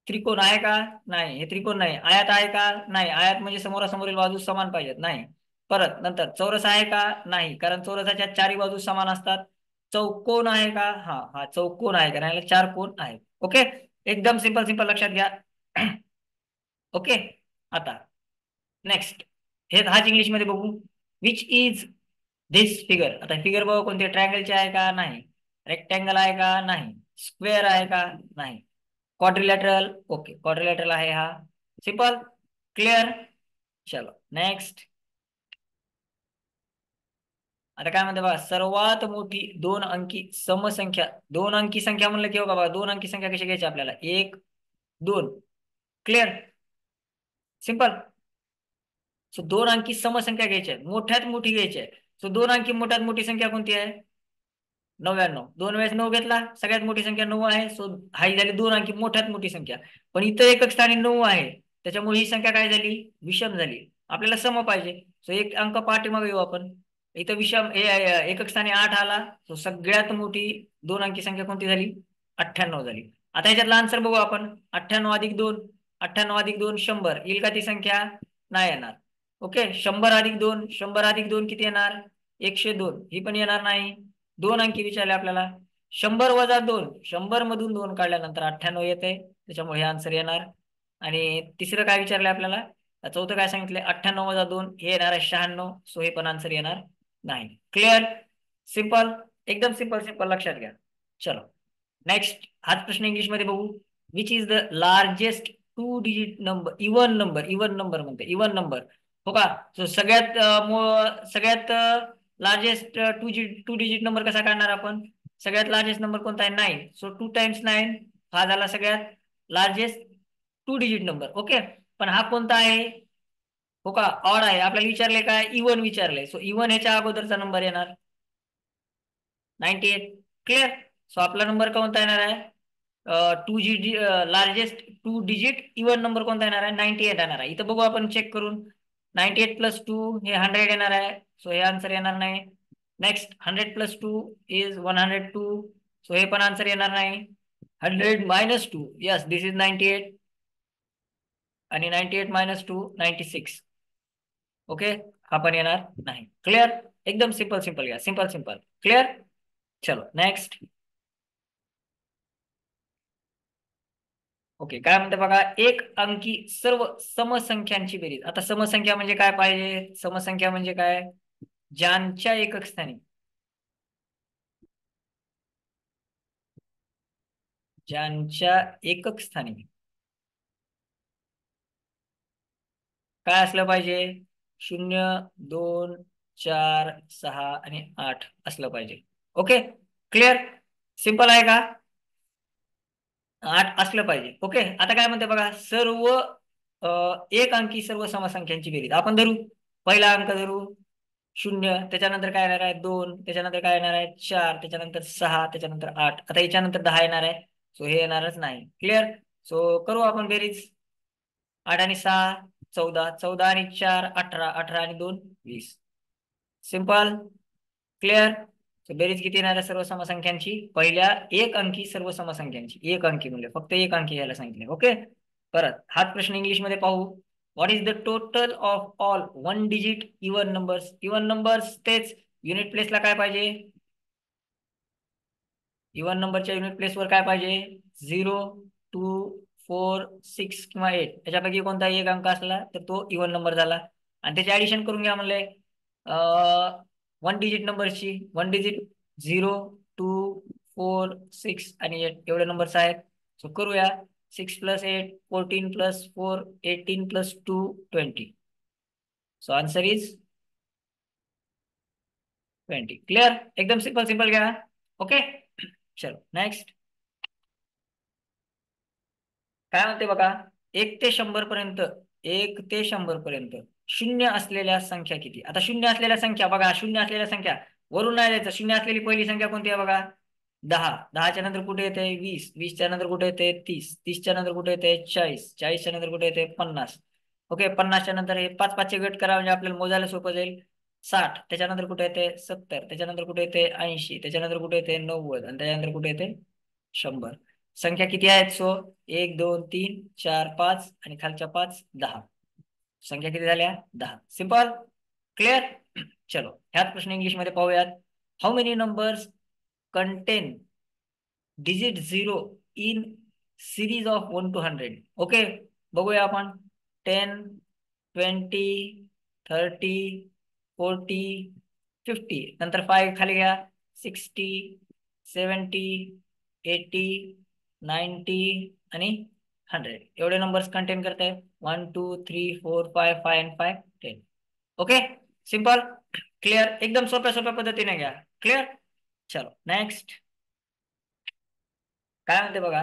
Speaker 1: त्रिकोण आहे का नाही. हे त्रिकोण नाही. आयात आहे का नाही. आयात म्हणजे समोरासमोरील बाजू समान पाहिजेत नाही. परत नंतर चौरस आहे का नाही कारण चौरसाच्या चारही बाजू समान असतात. चौकोन आहे का हा हा चौकोन आहे का नाही 4 कोण आहे. ओके एकदम सिंपल सिंपल लक्षात घ्या. ओके आता नेक्स्ट हे हाच इंग्लिश मध्ये बघू. Which is this figure. आता फिगर बघा कोणते ट्रायंगलचे आहे का नाही. रेक्टँगल आहे का नाही. स्क्वेअर आहे का नाही. क्वाड्रिलॅटरल ओके क्वाड्रिलॅटरल आहे हा. Simple clear. चलो नेक्स्ट आता काय म्हणते बघा सर्वात मोठी 2 अंकी समसंख्या. 2 अंकी संख्या म्हणलं की बघा 2 अंकी संख्या कशी घ्यायची आपल्याला 1 2 क्लिअर सिंपल. सो 2 अंकी समसंख्या घ्यायची आहे मोठ्यात मोठी घ्यायची आहे. सो 2 अंकी मोठ्यात मोठी संख्या कोणती आहे 99. 2 वेळेस 9 घेतला सगळ्यात मोठी संख्या 9 आहे. सो हाई झाली 2 अंकी मोठ्यात मोठी संख्या. पण इथं एकक स्थानी 9 आहे त्याच्यामुळे ही संख्या काय झाली विषम झाली. आपल्याला सम पाहिजे. सो एक अंक पाठीमागे येऊ आपण. इथं विषम एकक स्थानी 8 आला. सो सगळ्यात मोठी 2 अंकी संख्या कोणती झाली 98 झाली. आता ह्याच्यातला आन्सर बघू आपण 98+2 98+2 100 येईल का ती संख्या नाही येणार. ओके 100+2 100+2 किती येणार 102 ही पण येणार नाही. 2 अंकी विचारले आपल्याला 100 - 2 100 मधून 2 काढल्यानंतर 98 येते त्याच्यामुळे हे आन्सर येणार. आणि तिसरं काय विचारलंय आपल्याला चौथं काय सांगितलंय 98 - 2 हे येणार आहे 96. सो हे पण आन्सर येणार नाही. क्लिअर सिंपल एकदम सिंपल सिंपल लक्षात घ्या. चलो नेक्स्ट हाच प्रश्न इंग्लिश मध्ये बघू. Which is the largest 2 digit number even number म्हणते इवन नंबर हो का. सो सगळ्यात लार्जेस्ट 2 डिजिट नंबर कसा काढणार आपण. सगळ्यात लार्जेस्ट नंबर कोणता आहे 9. सो 2 × 9 हा झाला सगळ्यात लार्जेस्ट 2 डिजिट नंबर. ओके पण हा कोणता आहे हो का ऑड आहे. आपल्याला विचारले काय इवन विचारले. सो इवन ह्याच्या अगोदरचा नंबर येणार 98. क्लिअर. सो आपला नंबर कोणता येणार आहे 2 लार्जेस्ट 2 डिजिट इवन नंबर कोणता येणार आहे 98 येणार आहे. इथं बघू आपण चेक करून 98+2 हे 100 येणार आहे. सो हे आन्सर येणार नाही. Next 100 + 2 is 102. सो हे पण आन्सर येणार नाही. 100 - 2, यस दिस इज 98. आणि 98 - 2 96. ओके, हा पण येणार नाही. क्लिअर? एकदम सिंपल सिंपल घ्या, सिंपल सिंपल. क्लिअर? चलो नेक्स्ट. ओके, काय म्हणते बघा, एक अंकी सर्व समसंख्यांची बेरीज. आता समसंख्या म्हणजे काय पाहिजे? समसंख्या म्हणजे काय? ज्यांच्या एकक स्थानी, ज्यांच्या एकक स्थानी काय असलं पाहिजे? 0, 2, 4, 6 आणि 8 असलं पाहिजे. Okay, clear? सिंपल आहे का? 8 असलं पाहिजे. ओके, आता काय म्हणते बघा, सर्व एक अंकी सर्व समसंख्यांची बेरीज आपण धरू. पहिला अंक धरू 0, त्याच्यानंतर काय येणार आहे 2, त्याच्यानंतर काय येणार आहे 4, त्याच्यानंतर 6, त्याच्यानंतर 8. आता याच्यानंतर 10 येणार आहे. सो हे येणारच नाही. क्लिअर? सो करू आपण बेरीज. 8 आणि 6 14, 14 आणि 4 18, 18 आणि 2 20. सिंपल. क्लिअर? बेरीज किती येणार आहे सर्व समसंख्यांची? पहिल्या एक अंकी सर्व समसंख्यांची. एक अंकी म्हणजे फक्त एक अंकी घ्यायला सांगितले. ओके, परत हाच प्रश्न इंग्लिश मध्ये पाहू. What is the total of all one digit even numbers? Even numbers तेच युनिट प्लेसला काय पाहिजे? इवन नंबरच्या युनिट प्लेसवर काय पाहिजे? 0, 2, 4, 6 किंवा 8 त्याच्यापैकी कोणताही एक अंक असला तर तो इवन नंबर झाला. आणि त्याचे ऍडिशन करून घ्या म्हणले वन डिजिट नंबरची. वन डिजिट 0, 2, 4, 6 आणि 8 एवढे नंबर्स आहेत. सो करूया. 6 + 8 14 + 4 18 + 2 20. So answer is 20. क्लिअर? एकदम सिंपल सिंपल घ्या. ओके, चलो नेक्स्ट. काय म्हणते बघा, 1 ते 100 पर्यंत, 1 ते 100 पर्यंत शून्य असलेल्या संख्या किती? आता शून्य असलेल्या संख्या बघा, शून्य असलेल्या संख्या वरून नाही द्यायचं. शून्य असलेली पहिली संख्या कोणती आहे बघा? 10. 10च्या नंतर कुठे येते? 20. 20च्या नंतर कुठे येते? 30. 30च्या नंतर कुठे येते? 40. 40च्या नंतर कुठे येते? 50. ओके, 50च्या नंतर हे पाच पाचचे गट करा म्हणजे आपल्याला मोजायला सोपं जाईल. 60. त्याच्यानंतर कुठे येते? 70. त्याच्यानंतर कुठे येते? 80. त्याच्यानंतर कुठे येते? 90. आणि त्याच्यानंतर कुठे येते? 100. संख्या किती आहेत? सो 1 2 3 4 5 आणि खालच्या 5 10. संख्या किती झाल्या? 10. सिंपल. क्लिअर? चलो ह्याच प्रश्न इंग्लिश मध्ये पाहूयात. How many numbers content digit 0 in series of 1 to 100? Okay, बघूया आपण. 10, 20, 30, 40, 50. नंतर 5 खाली घ्या. 60, 70, 80, 90 आणि 100 एवढे नंबर्स कंटेन करत आहेत. 1 2 3 4 5 5 and 5 10. Okay, simple. क्लिअर? एकदम सोप्या सोप्या पद्धतीने घ्या. क्लिअर? चलो नेक्स्ट. काय म्हणते बघा,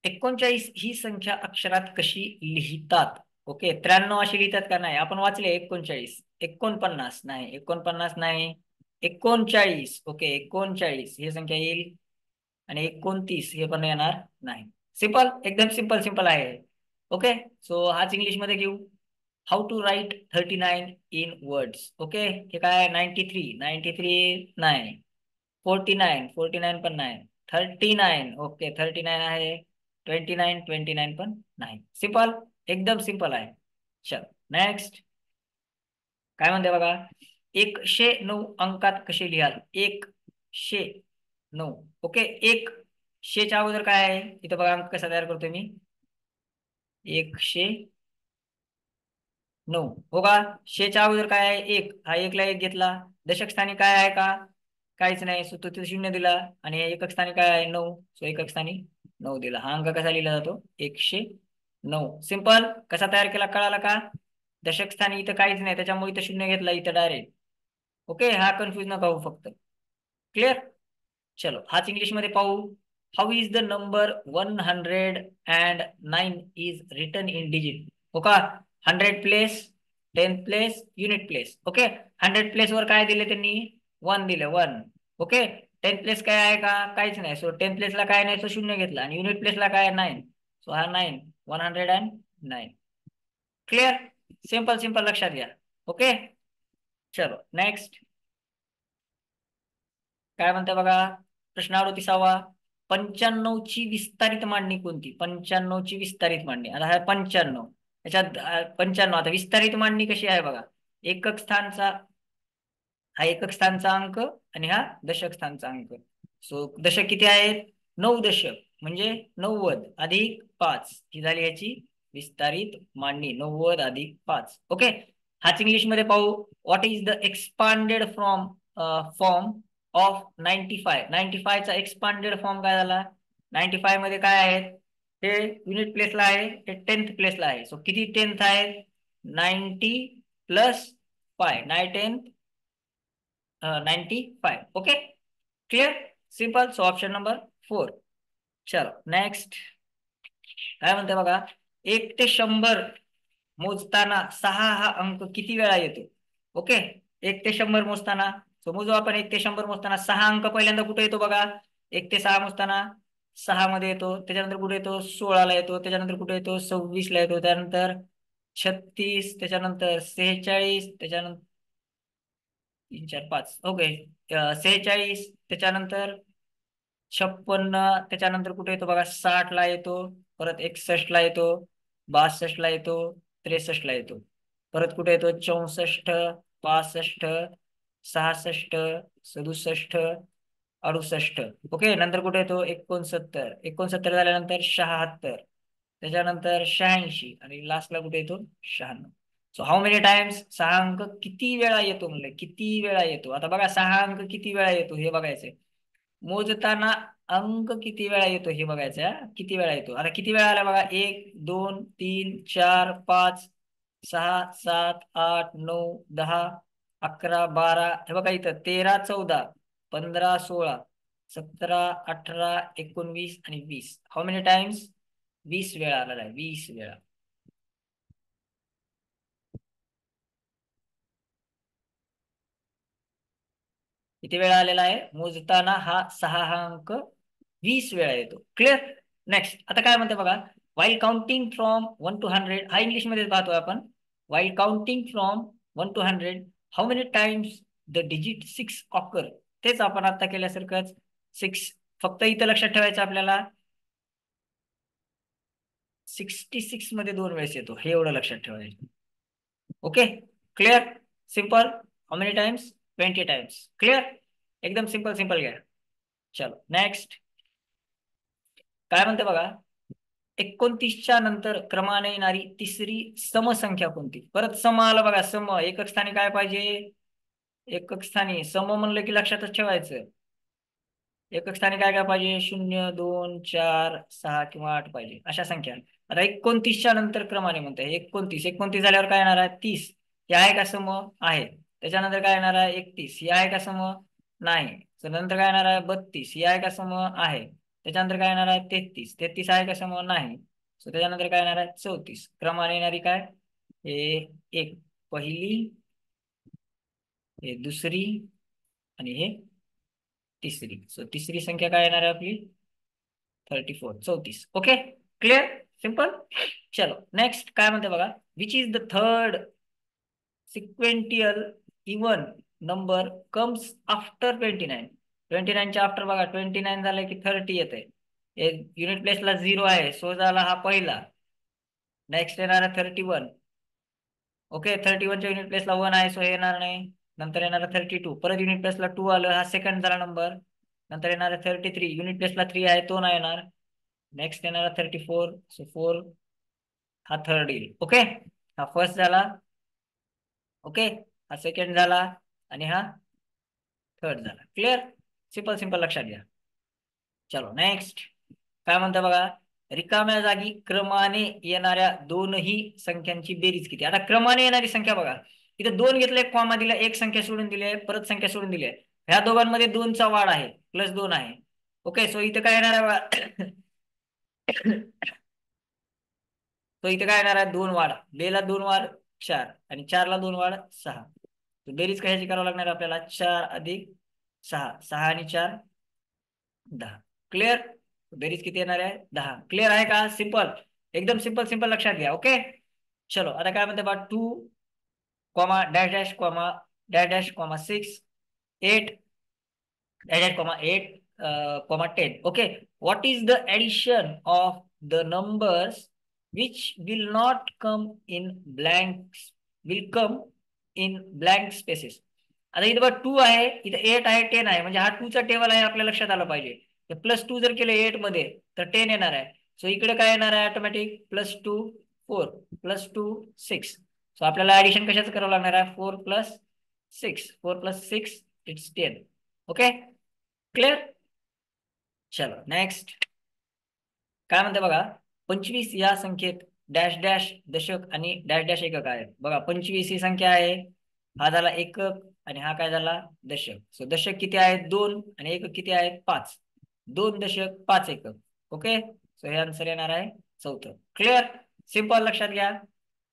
Speaker 1: 39 ही संख्या अक्षरात कशी लिहितात? ओके, 93 अशी लिहितात का? नाही. आपण वाचले 39. 49 नाही, 49 नाही, 39. ओके, 39 ही संख्या येईल. आणि 29 हे पण येणार नाही. सिंपल, एकदम सिंपल सिंपल आहे. ओके, सो हाच इंग्लिश मध्ये घेऊ. How to write 39 in words? Okay, हे काय? 93, 93 नाही, 49, 49 पण नाही, 39. ओके, 39 आहे. 29, 29 पण नाही. सिंपल, एकदम सिंपल आहे. चल नेक्स्ट. काय म्हणते बघा, 109 अंकात कसे लिहाल? 109. ओके, 100च्या अगोदर काय आहे? इथं बघा अंक कसा तयार करतोय मी. 109 हो का? 100च्या अगोदर काय आहे? 1. हा 1ला 1 घेतला. दशक स्थानी काय आहे का? काहीच नाही. सो तो तिथे 0 दिला. आणि एकक स्थानी काय आहे? 9. सो एकक स्थानी 9 दिला. हा अंक कसा लिहिला जातो? 109. सिंपल. कसा तयार केला कळाला का? दशक स्थानी इथं काहीच नाही, त्याच्यामुळे इथं 0 घेतला, इथं डायरेक्ट. ओके, हा कन्फ्युज नका होऊ फक्त. क्लिअर? चलो हाच इंग्लिश मध्ये पाहू. How is the number 109 is written in digit? हो का? 100 place, 10 place, unit place. Okay, 100 place वर काय दिले त्यांनी? 1 दिले, 1. ओके, 10 प्लेस काय आहे का? काहीच नाही. सो 10 प्लेसला काय नाही, सो 0 घेतला. आणि युनिट प्लेसला काय? 9. सो हा 9, 109. क्लिअर? सिंपल सिंपल लक्षात घ्या. ओके, चलो नेक्स्ट. काय म्हणते बघा, प्रश्न 38वा. 95 ची विस्तारित मांडणी कोणती? 95 ची विस्तारित मांडणी. आता हा 95 याच्यात 95. आता विस्तारित मांडणी कशी आहे बघा. एकक स्थानचा हा एकक स्थानचा अंक आणि हा दशक स्थानचा अंक. सो दशक किती आहेत? 9 दशक म्हणजे 90 अधिक 5 ही झाली याची विस्तारित मांडणी. 90 अधिक 5. ओके. हाच इंग्लिश मध्ये पाहू. What is the expanded form of 95? 95 चा एक्सपांडेड फॉर्म काय झाला? 95 मध्ये काय आहेत? हे युनिट प्लेसला आहे, हे 10th प्लेसला आहे. सो किती 10th आहेत? 90 plus 5. 95. Okay, clear, simple. So option number 4. चलो नेक्स्ट. काय म्हणते बघा, 1 ते 100 मोजताना 6 हा अंक किती वेळा येतो? ओके, 1 ते 100 मोजताना. सो मोजू आपण. 1 ते 100 मोजताना 6 अंक पहिल्यांदा कुठे येतो बघा? 1 ते 6 मोजताना 6 मध्ये येतो. त्याच्यानंतर कुठे येतो? 16 ला येतो. त्याच्यानंतर कुठे येतो? 26 ला येतो. त्यानंतर 36, त्याच्यानंतर 46, त्याच्यानंतर 3 4 5. ओके, 46, त्याच्यानंतर 56, त्याच्यानंतर कुठे येतो बघा? 60 ला येतो. परत 61 ला येतो. 62 ला येतो. 63 ला येतो. परत कुठे येतो? 64, 65, 66, 67, 68. ओके, नंतर कुठे येतो? 69. 69 झाल्यानंतर 76, त्याच्यानंतर 86 आणि लास्टला कुठे येतो? 96. So how many times? 6 अंक किती वेळा येतो म्हणलं, किती वेळा येतो. आता बघा 6 अंक किती वेळा येतो हे बघायचंय. मोजताना अंक किती वेळा येतो हे बघायचं हा. किती वेळा येतो. आता किती वेळा आला बघा? 1 2 3 4 5 6 7 8 9 10 11 12. हे बघा इथं 13 14 15 16 17 18 19 आणि 20. How many times? 20 वेळा आलेला आहे. 20 वेळा. किती वेळा आलेला आहे? मोजताना हा 6 हा अंक 20 वेळा येतो. क्लिअर. नेक्स्ट. आता काय म्हणते बघा, वाईल काउंटिंग फ्रॉम 1 to 100. हा इंग्लिश मध्ये पाहतोय आपण. While counting from 1 to 100 how many times the digit 6 occur? तेच आपण आता केल्यासारखंच 6. फक्त इथं लक्षात ठेवायचं आपल्याला 66 मध्ये 2 वेळेस येतो, हे एवढं लक्षात ठेवायचं. Okay, clear, simple. How many times? 20 times. Clear, एकदम सिंपल सिंपल घ्या. चलो नेक्स्ट. काय म्हणते बघा, 29च्या नंतर क्रमाने येणारी तिसरी समसंख्या कोणती? परत सम आला बघा. सम एकक स्थानी काय पाहिजे? एकक स्थानी सम म्हणलं की लक्षातच ठेवायचं. एकक स्थानी काय काय पाहिजे? 0 2 4 6 किंवा 8 पाहिजे, अशा संख्या. आता 29च्या नंतर क्रमाने म्हणते. 29. 29 झाल्यावर काय येणार आहे? 30. हे आहे का सम? आहे. त्याच्यानंतर काय येणार आहे? 31. हे आहे का सम? नाही. नंतर काय येणार आहे? 32. ही आहे का सम? आहे. त्याच्यानंतर काय येणार आहे? 33. 33 आहे का सम? नाही. सो त्याच्यानंतर काय येणार आहे? 34. क्रमाने येणारी काय? हे एक पहिली, हे दुसरी आणि हे तिसरी. सो तिसरी संख्या काय येणार आहे आपली? 34. 34. Okay, clear, simple. चलो नेक्स्ट. काय म्हणते बघा, which is the third sequential even number comes after 29? 29 च्या आफ्टर बघा. 29 झालं की 30 येते. युनिट प्लेसला 0 आहे, सो झाला हा पहिला. नेक्स्ट येणार आहे 31. ओके, 31 च्या युनिट प्लेसला 1 आहे, सो हे येणार नाही. नंतर येणार 32. परत युनिट प्लेसला 2 आलं, हा सेकंड झाला नंबर. नंतर येणार 33. युनिट प्लेसला 3 आहे, तो नाही येणार. नेक्स्ट येणार 34. सो 4 हा थर्ड येईल. ओके, हा फर्स्ट झाला. ओके, हा सेकंड झाला आणि हा थर्ड झाला. क्लिअर, सिंपल सिंपल लक्षात घ्या. चलो नेक्स्ट. काय म्हणता बघा, रिकाम्या जागी क्रमाने येणाऱ्या दोनही संख्यांची बेरीज किती? आता क्रमाने येणारी संख्या बघा, इथं 2 घेतले, कॉमा दिला, एक संख्या सोडून दिली आहे, परत संख्या सोडून दिली आहे. ह्या दोघांमध्ये 2चा वाढ आहे, +2 आहे. ओके, सो इथं काय येणार आहे बघा? तो इथे काय येणार आहे? 2 वाढ. 2 ला 2 वाढ 4 आणि 4 ला 2 वाढ 6. तर बेरीज कशाची करावं लागणार आपल्याला? 4 अधिक 6. 6 आणि 4 10. क्लिअर, बेरीज किती येणार आहे? 10. क्लिअर आहे का? सिंपल, एकदम सिंपल सिंपल लक्षात घ्या. ओके, चलो आता काय म्हणते बा, 2 comma dash dash comma dash dash comma 6 8 8, 10. Okay. What is the addition of the numbers which will not come in blanks, will come in blank spaces? आता इथं बघ 2 आहे, इथं 8 आहे, 10 आहे, म्हणजे हा 2 चा टेबल आहे आपल्या लक्षात आलं पाहिजे. +2 जर केलं 8 मध्ये तर 10 येणार आहे. सो इकडे काय येणार आहे ऑटोमॅटिक +2 4 +2 6. सो आपल्याला ऍडिशन कशाचं करावं लागणार आहे 4 + 6 4 + 6 इट्स 10. Okay clear. चलो नेक्स्ट काय म्हणते बघा. 25 या संख्येत डॅश डॅश दशक आणि डॅश डॅश एकक आहे. बघा 25 ही संख्या आहे, हा झाला एकक आणि हा काय झाला दशक. सो दशक किती आहेत 2 आणि एकक किती आहेत 5. 2 दशक 5 एकक. ओके सो हे आन्सर येणार आहे चौथं. क्लिअर सिंपल लक्षात घ्या.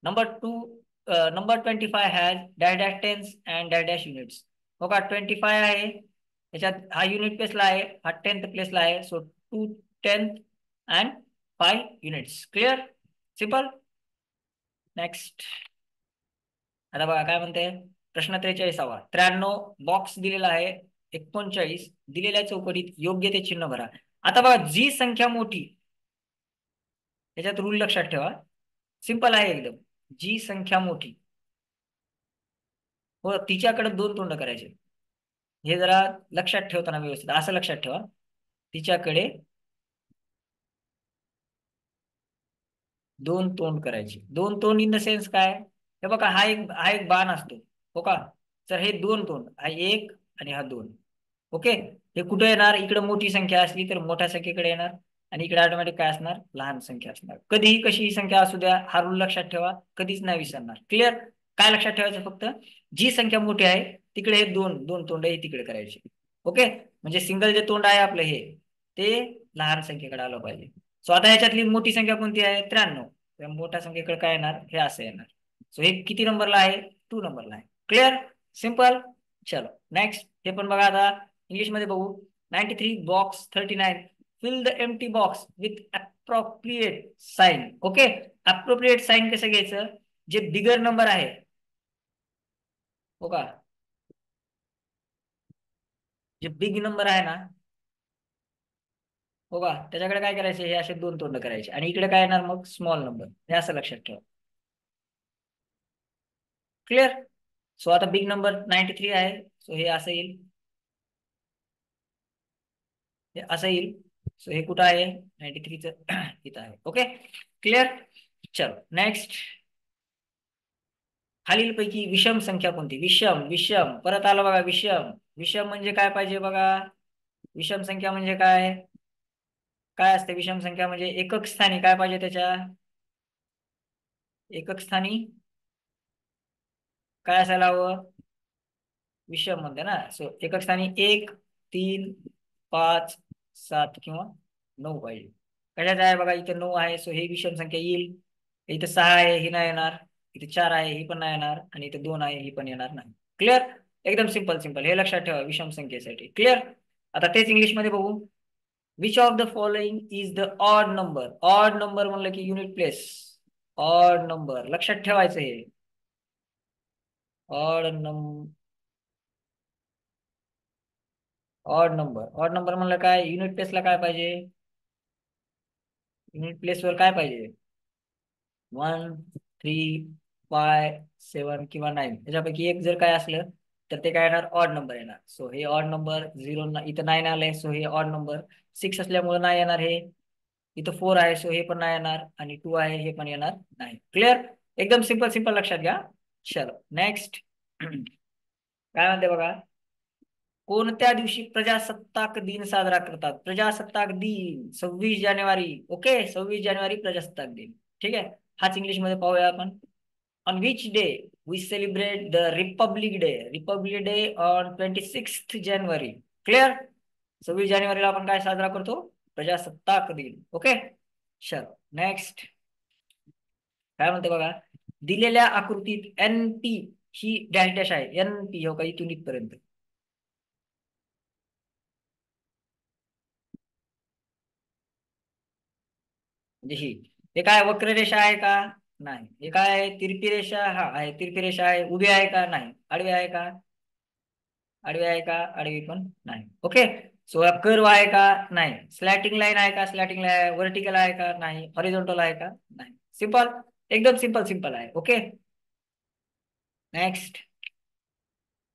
Speaker 1: Number 25 has dash dash tens and dash dash units. बघा 25 आहे, त्याच्यात हा युनिट प्लेसला आहे, हा 10th प्लेसला आहे. So 2 10th and 5 units. Clear simple. Next आता बघा काय म्हणते. प्रश्न 43वा. 93 बॉक्स दिलेला आहे, 39 दिलेल्या चौकटीत योग्य ते चिन्ह भरा. आता बघा जी संख्या मोठी, त्याच्यात रूल लक्षात ठेवा, सिंपल आहे एकदम. जी संख्या मोठी हो तिच्याकडे 2 तोंड करायचे. हे जरा लक्षात ठेवताना व्यवस्थित असं लक्षात ठेवा, तिच्याकडे 2 तोंड करायचे. 2 तोंड इन द सेन्स काय, हे बघा हा एक बाण असतो हो का. तर हे 2 तोंड, हा एक आणि हा 2. ओके हे कुठे येणार, इकडे मोठी संख्या असली तर मोठ्या संख्येकडे येणार आणि इकडे ऑटोमॅटिक काय असणार लहान संख्या असणार. कधीही कशीही संख्या असू द्या, हा रूल लक्षात ठेवा, कधीच नाही विसरणार. क्लिअर. काय लक्षात ठेवायचं फक्त, जी संख्या मोठी आहे तिकडे हे दोन दोन तोंड हे तिकडे करायचे. ओके म्हणजे सिंगल जे तोंड आहे आपलं हे, ते लहान संख्येकडे आलं पाहिजे. सो आता ह्याच्यातली मोठी संख्या कोणती आहे 93. त्या मोठ्या संख्येकडे काय येणार हे असं येणार. सो हे किती नंबरला आहे 2 नंबरला आहे. Clear simple. चलो नेक्स्ट हे पण बघा. आता इंग्लिश मध्ये बघू. 93 box 39 fill the empty box with appropriate sign. Okay appropriate sign कसं घ्यायचं, जे बिगर नंबर आहे हो का, जे बिग नंबर आहे ना हो का, त्याच्याकडे काय करायचे हे असे 2 तोंड करायचे आणि इकडे काय येणार मग स्मॉल नंबर. हे असं लक्षात ठेवा. क्लिअर. सो आता बिग नंबर 93 आहे, सो हे असं येईल, हे असं येईल. सो हे कुठं आहे 93च इथं आहे. Okay clear. चलो नेक्स्ट. खालीलपैकी विषम संख्या कोणती. विषम विषम परत आलं बघा. विषम विषम म्हणजे काय पाहिजे बघा. विषम संख्या म्हणजे काय, काय असते विषम संख्या म्हणजे एकक स्थानी काय पाहिजे त्याच्या, एकक स्थानी काय असायला हवं विषम म्हणते ना. सो एकक स्थानी 1 3 5 7 किंवा 9 पाहिजे. कशाच आहे बघा, इथे 9 आहे सो हे विषम संख्या येईल. इथे 6 आहे ही नाही येणार, इथे 4 आहे ही पण नाही येणार आणि इथे 2 आहे ही पण येणार नाही. क्लिअर एकदम सिंपल सिंपल हे लक्षात ठेवा विषम संख्येसाठी. क्लिअर. आता तेच इंग्लिश मध्ये बघू. Which of the following is the odd number. Odd number म्हणलं की युनिट प्लेस. ऑड नंबर लक्षात ठेवायचं हे. Odd number, odd number, odd number म्हणलं काय युनिट प्लेसला काय पाहिजे, युनिट प्लेसवर काय पाहिजे 1 3 5 7 किंवा 9 त्याच्यापैकी एक जर काय असलं तर ते काय येणार ऑड नंबर येणार. सो हे ऑड नंबर 0 इथं 9 आलंय सो हे ऑड नंबर. 6 असल्यामुळे नाही येणार हे. इथं 4 आहे सो हे पण नाही येणार आणि 2 आहे हे पण येणार नाही. क्लिअर एकदम सिंपल सिंपल लक्षात घ्या. चलो नेक्स्ट काय म्हणते बघा. कोणत्या दिवशी प्रजासत्ताक दिन साजरा करतात. प्रजासत्ताक दिन 26 जानेवारी. ओके 26 जानेवारी प्रजासत्ताक दिन. ठीक आहे हाच इंग्लिश मध्ये पाहूया आपण. On which day we celebrate the republic day. Republic day on 26 January. Clear. 26 जानेवारीला आपण काय साजरा करतो प्रजासत्ताक दिन. ओके चलो नेक्स्ट काय म्हणते बघा. दिलेल्या आकृतीत एन पी ही डॅश डॅश आहे. एन पी हो का इथून इथपर्यंत म्हणजे ही, हे काय वक्ररेषा आहे का नाही. हे काय आहे तिरपी रेषा, हा आहे तिरपी रेषा आहे. उभी आहे का नाही, आडवी आहे का आडवी आहे का? आडवी पण नाही. ओके. सो कर्व आहे का? नाही. स्लॅटिंग लाईन आहे का? स्लॅटिंग लाईन व्हर्टिकल आहे का? नाही. हॉरिझॉन्टल आहे का? नाही. सिंपल, एकदम सिंपल सिंपल आहे. ओके. नेक्स्ट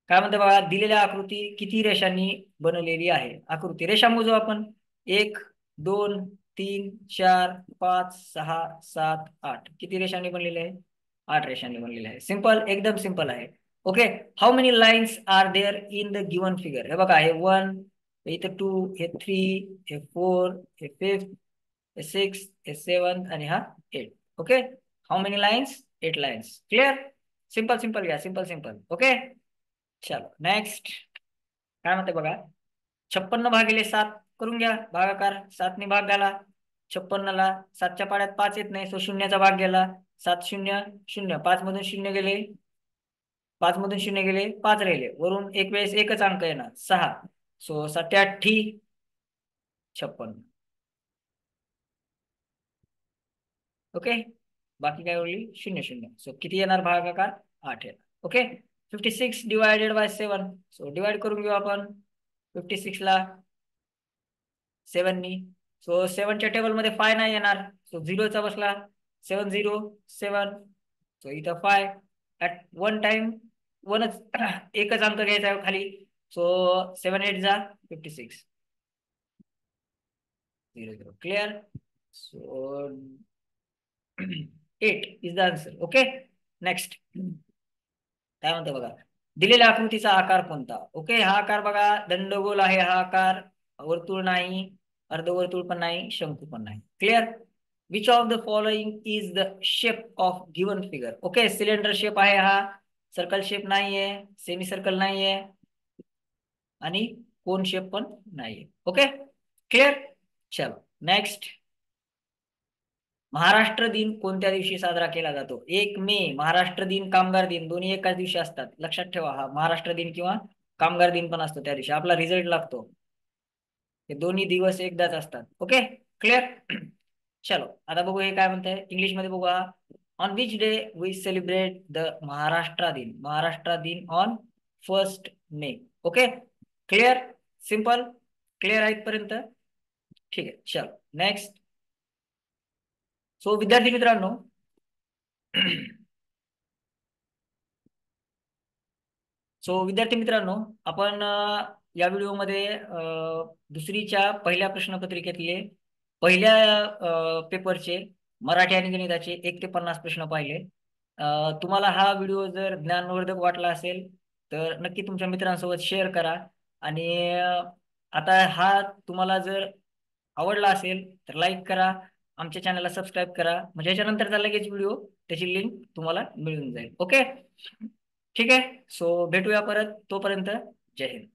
Speaker 1: काय म्हणते बघा, दिलेल्या आकृती किती रेषांनी बनलेली आहे? आकृती रेषा मोजू आपण. 1 2 3 4 5 6 7 8 किती रेषांनी बनलेले आहे? 8 रेषांनी बनलेले आहे. सिंपल, एकदम सिंपल आहे. Okay. How many lines are there in the given figure? हे बघा, हे 1, इथं 2, हे 3, हे 4, हे 5, हे 6, हे 7 आणि हा 8. Okay. How many lines? 8 lines. Clear? Simple simple घ्या, सिंपल सिंपल. ओके. चलो नेक्स्ट काय म्हणते बघा, 56 भागिले 7 करून घ्या भागाकार. 7ने भाग घाला 56ला. 7च्या पाड्यात 5 येत नाही, सो शून्याचा भाग गेला. 7 0 0, 5 मधून शून्य गेले, 5 मधून शून्य गेले, 5 राहिले. वरून एक वेळेस एकच अंक येणार 6. सो 7 8 56. ओके. बाकी काय उरली? 0 0. सो किती येणार भागाकार? 8 येणार. Okay. 56 divided by 7. So divide करून घेऊ आपण 56ला 7नी. सो 7च्या टेबलमध्ये 5 नाही येणार, सो 0चा बसला. 7 0 7. सो इथं 5 ॲट वन टाइम, वनच एकच अंक घ्यायचा आहे खाली. सो 7 8 जा 56. 0 0. Clear? So 8 is the answer. Okay. Next काय म्हणते बघा, दिलेल्या आकृतीचा आकार कोणता? ओके. हा आकार बघा, दंडगोल आहे हा आकार, वर्तुळ नाही, अर्धवर्तुळ पण नाही, शंकू पण नाही. Clear? Which of the following is the shape of given figure? Okay. Cylinder shape आहे हा, सर्कल शेप नाहीये, सेमी सर्कल नाहीये, आणि कोन शेप पण नाहीये. ओके. क्लिअर? चलो नेक्स्ट, महाराष्ट्र दिन कोणत्या दिवशी साजरा केला जातो? 1 मे, महाराष्ट्र दिन, कामगार दिन दोन्ही एकाच दिवशी असतात. लक्षात ठेवा, हा महाराष्ट्र दिन किंवा कामगार दिन पण असतो त्या दिवशी आपला रिझल्ट लागतो. हे दोन्ही दिवस एकदाच असतात. ओके. क्लिअर? चलो आता बघू हे काय म्हणतंय इंग्लिश मध्ये बघूया. On which day we celebrate the Maharashtra Din? Maharashtra Din on 1 May. Okay. Clear? Simple. Clear आहे इथपर्यंत? ठीक आहे. चलो नेक्स्ट. सो विद्यार्थी मित्रांनो, विद्यार्थी मित्रांनो, आपण या व्हिडिओमध्ये दुसरीच्या पहिल्या प्रश्नपत्रिकेतले पहिल्या पेपरचे मराठी आणि गणिताचे 1 ते 50 प्रश्न पाहिले. तुम्हाला हा व्हिडिओ जर ज्ञानवर्धक वाटला असेल तर नक्की तुमच्या मित्रांसोबत शेअर करा. आणि आता हा तुम्हाला जर आवडला असेल तर लाईक करा, आमच्या चॅनलला सबस्क्राईब करा, म्हणजे याच्यानंतरचा लगेच व्हिडिओ त्याची लिंक तुम्हाला मिळून जाईल. ओके. ठीक आहे. सो भेटूया परत, तोपर्यंत जय हिंद.